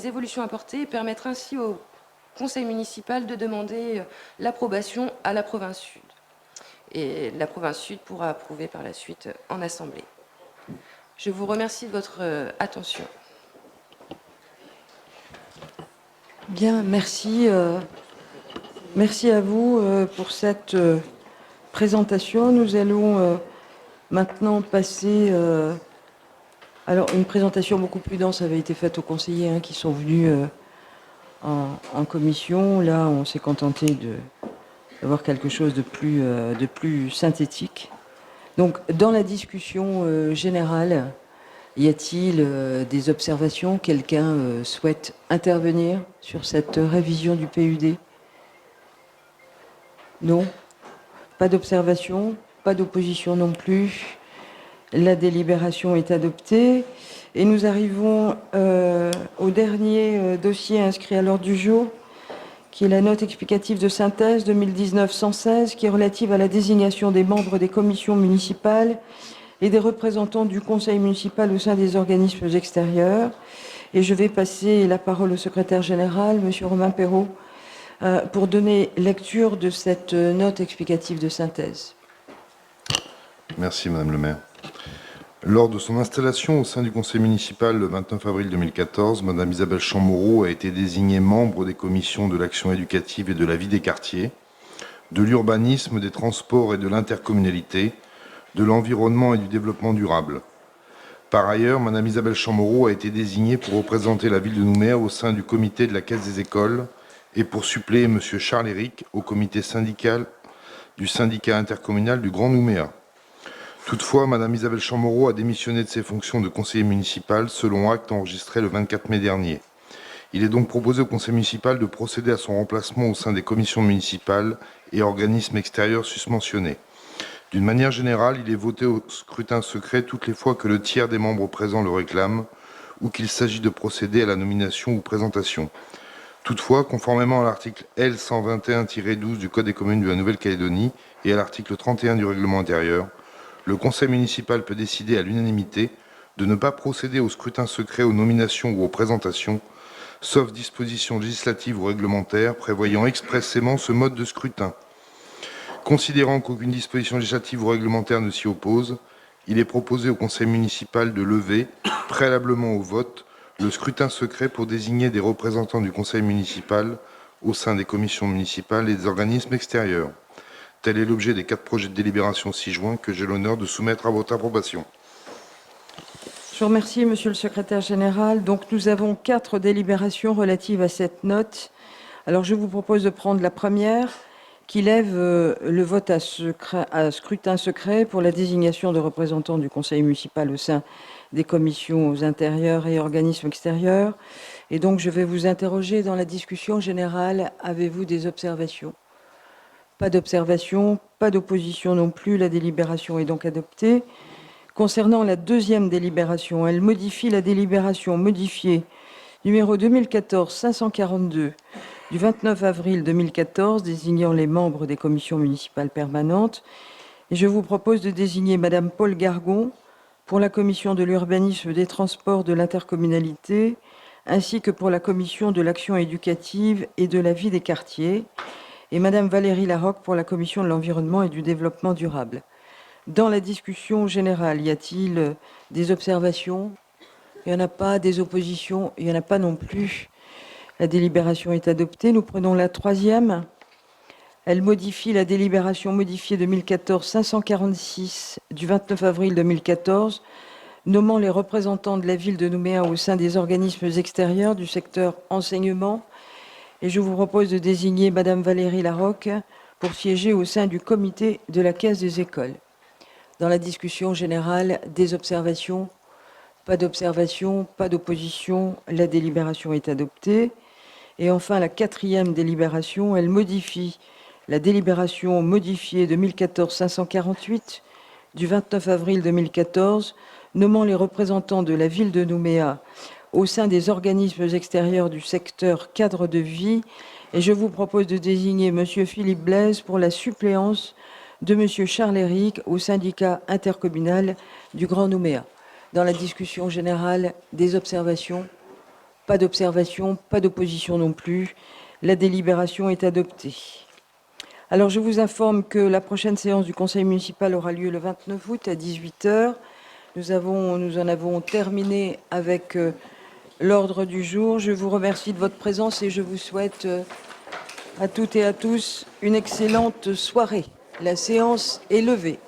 Speaker 6: évolutions apportées et permettre ainsi au conseil municipal de demander l'approbation à la province sud. Et la province sud pourra approuver par la suite en assemblée. Je vous remercie de votre attention.
Speaker 1: Bien, merci. Merci à vous pour cette présentation. Nous allons maintenant passer... alors, une présentation beaucoup plus dense avait été faite aux conseillers qui sont venus en commission. Là, on s'est contenté d'avoir quelque chose de plus synthétique. Donc, dans la discussion générale, y a-t-il des observations? Quelqu'un souhaite intervenir sur cette révision du PUD? Non? Pas d'observation, pas d'opposition non plus. La délibération est adoptée. Et nous arrivons au dernier dossier inscrit à l'ordre du jour, qui est la note explicative de synthèse 2019-116, qui est relative à la désignation des membres des commissions municipales et des représentants du conseil municipal au sein des organismes extérieurs. Et je vais passer la parole au secrétaire général, M. Romain Perrault, pour donner lecture de cette note explicative de synthèse.
Speaker 12: Merci, Madame le maire. Lors de son installation au sein du conseil municipal le 29 avril 2014, Madame Isabelle Chamorro a été désignée membre des commissions de l'action éducative et de la vie des quartiers, de l'urbanisme, des transports et de l'intercommunalité, de l'environnement et du développement durable. Par ailleurs, Madame Isabelle Chamorro a été désignée pour représenter la ville de Nouméa au sein du comité de la Caisse des écoles et pour suppléer Monsieur Charles Éric au comité syndical du syndicat intercommunal du Grand Nouméa. Toutefois, Madame Isabelle Chamorro a démissionné de ses fonctions de conseiller municipal selon acte enregistré le 24 mai dernier. Il est donc proposé au conseil municipal de procéder à son remplacement au sein des commissions municipales et organismes extérieurs susmentionnés. D'une manière générale, il est voté au scrutin secret toutes les fois que le tiers des membres présents le réclame ou qu'il s'agit de procéder à la nomination ou présentation. Toutefois, conformément à l'article L. 121-12 du Code des communes de la Nouvelle-Calédonie et à l'article 31 du règlement intérieur, le conseil municipal peut décider à l'unanimité de ne pas procéder au scrutin secret, aux nominations ou aux présentations, sauf dispositions législatives ou réglementaires prévoyant expressément ce mode de scrutin. Considérant qu'aucune disposition législative ou réglementaire ne s'y oppose, il est proposé au conseil municipal de lever, préalablement au vote, le scrutin secret pour désigner des représentants du conseil municipal au sein des commissions municipales et des organismes extérieurs. Tel est l'objet des 4 projets de délibération ci-joints que j'ai l'honneur de soumettre à votre approbation.
Speaker 1: Je vous remercie, Monsieur le secrétaire général. Donc, nous avons 4 délibérations relatives à cette note. Alors, je vous propose de prendre la première, qui lève le vote à scrutin secret pour la désignation de représentants du conseil municipal au sein des commissions intérieures et organismes extérieurs. Et donc, je vais vous interroger dans la discussion générale. Avez-vous des observations? Pas d'observation, pas d'opposition non plus. La délibération est donc adoptée. Concernant la deuxième délibération, elle modifie la délibération modifiée numéro 2014-542 du 29 avril 2014 désignant les membres des commissions municipales permanentes. Et je vous propose de désigner Madame Paul Gargon pour la commission de l'urbanisme, des transports, de l'intercommunalité, ainsi que pour la commission de l'action éducative et de la vie des quartiers, et Madame Valérie Larocque pour la commission de l'environnement et du développement durable. Dans la discussion générale, y a-t-il des observations? Il n'y en a pas. Des oppositions? Il n'y en a pas non plus. La délibération est adoptée. Nous prenons la troisième. Elle modifie la délibération modifiée 2014-546 du 29 avril 2014, nommant les représentants de la ville de Nouméa au sein des organismes extérieurs du secteur enseignement. Et je vous propose de désigner Madame Valérie Larocque pour siéger au sein du comité de la Caisse des écoles. Dans la discussion générale, des observations? Pas d'observation, pas d'opposition. La délibération est adoptée. Et enfin, la quatrième délibération, elle modifie la délibération modifiée 2014-548 du 29 avril 2014, nommant les représentants de la ville de Nouméa au sein des organismes extérieurs du secteur cadre de vie. Et je vous propose de désigner Monsieur Philippe Blaise pour la suppléance de Monsieur Charles Éric au syndicat intercommunal du Grand Nouméa. Dans la discussion générale, des observations? Pas d'observation, pas d'opposition non plus. La délibération est adoptée. Alors, je vous informe que la prochaine séance du conseil municipal aura lieu le 29 août à 18h. Nous en avons terminé avec l'ordre du jour. Je vous remercie de votre présence et je vous souhaite à toutes et à tous une excellente soirée. La séance est levée.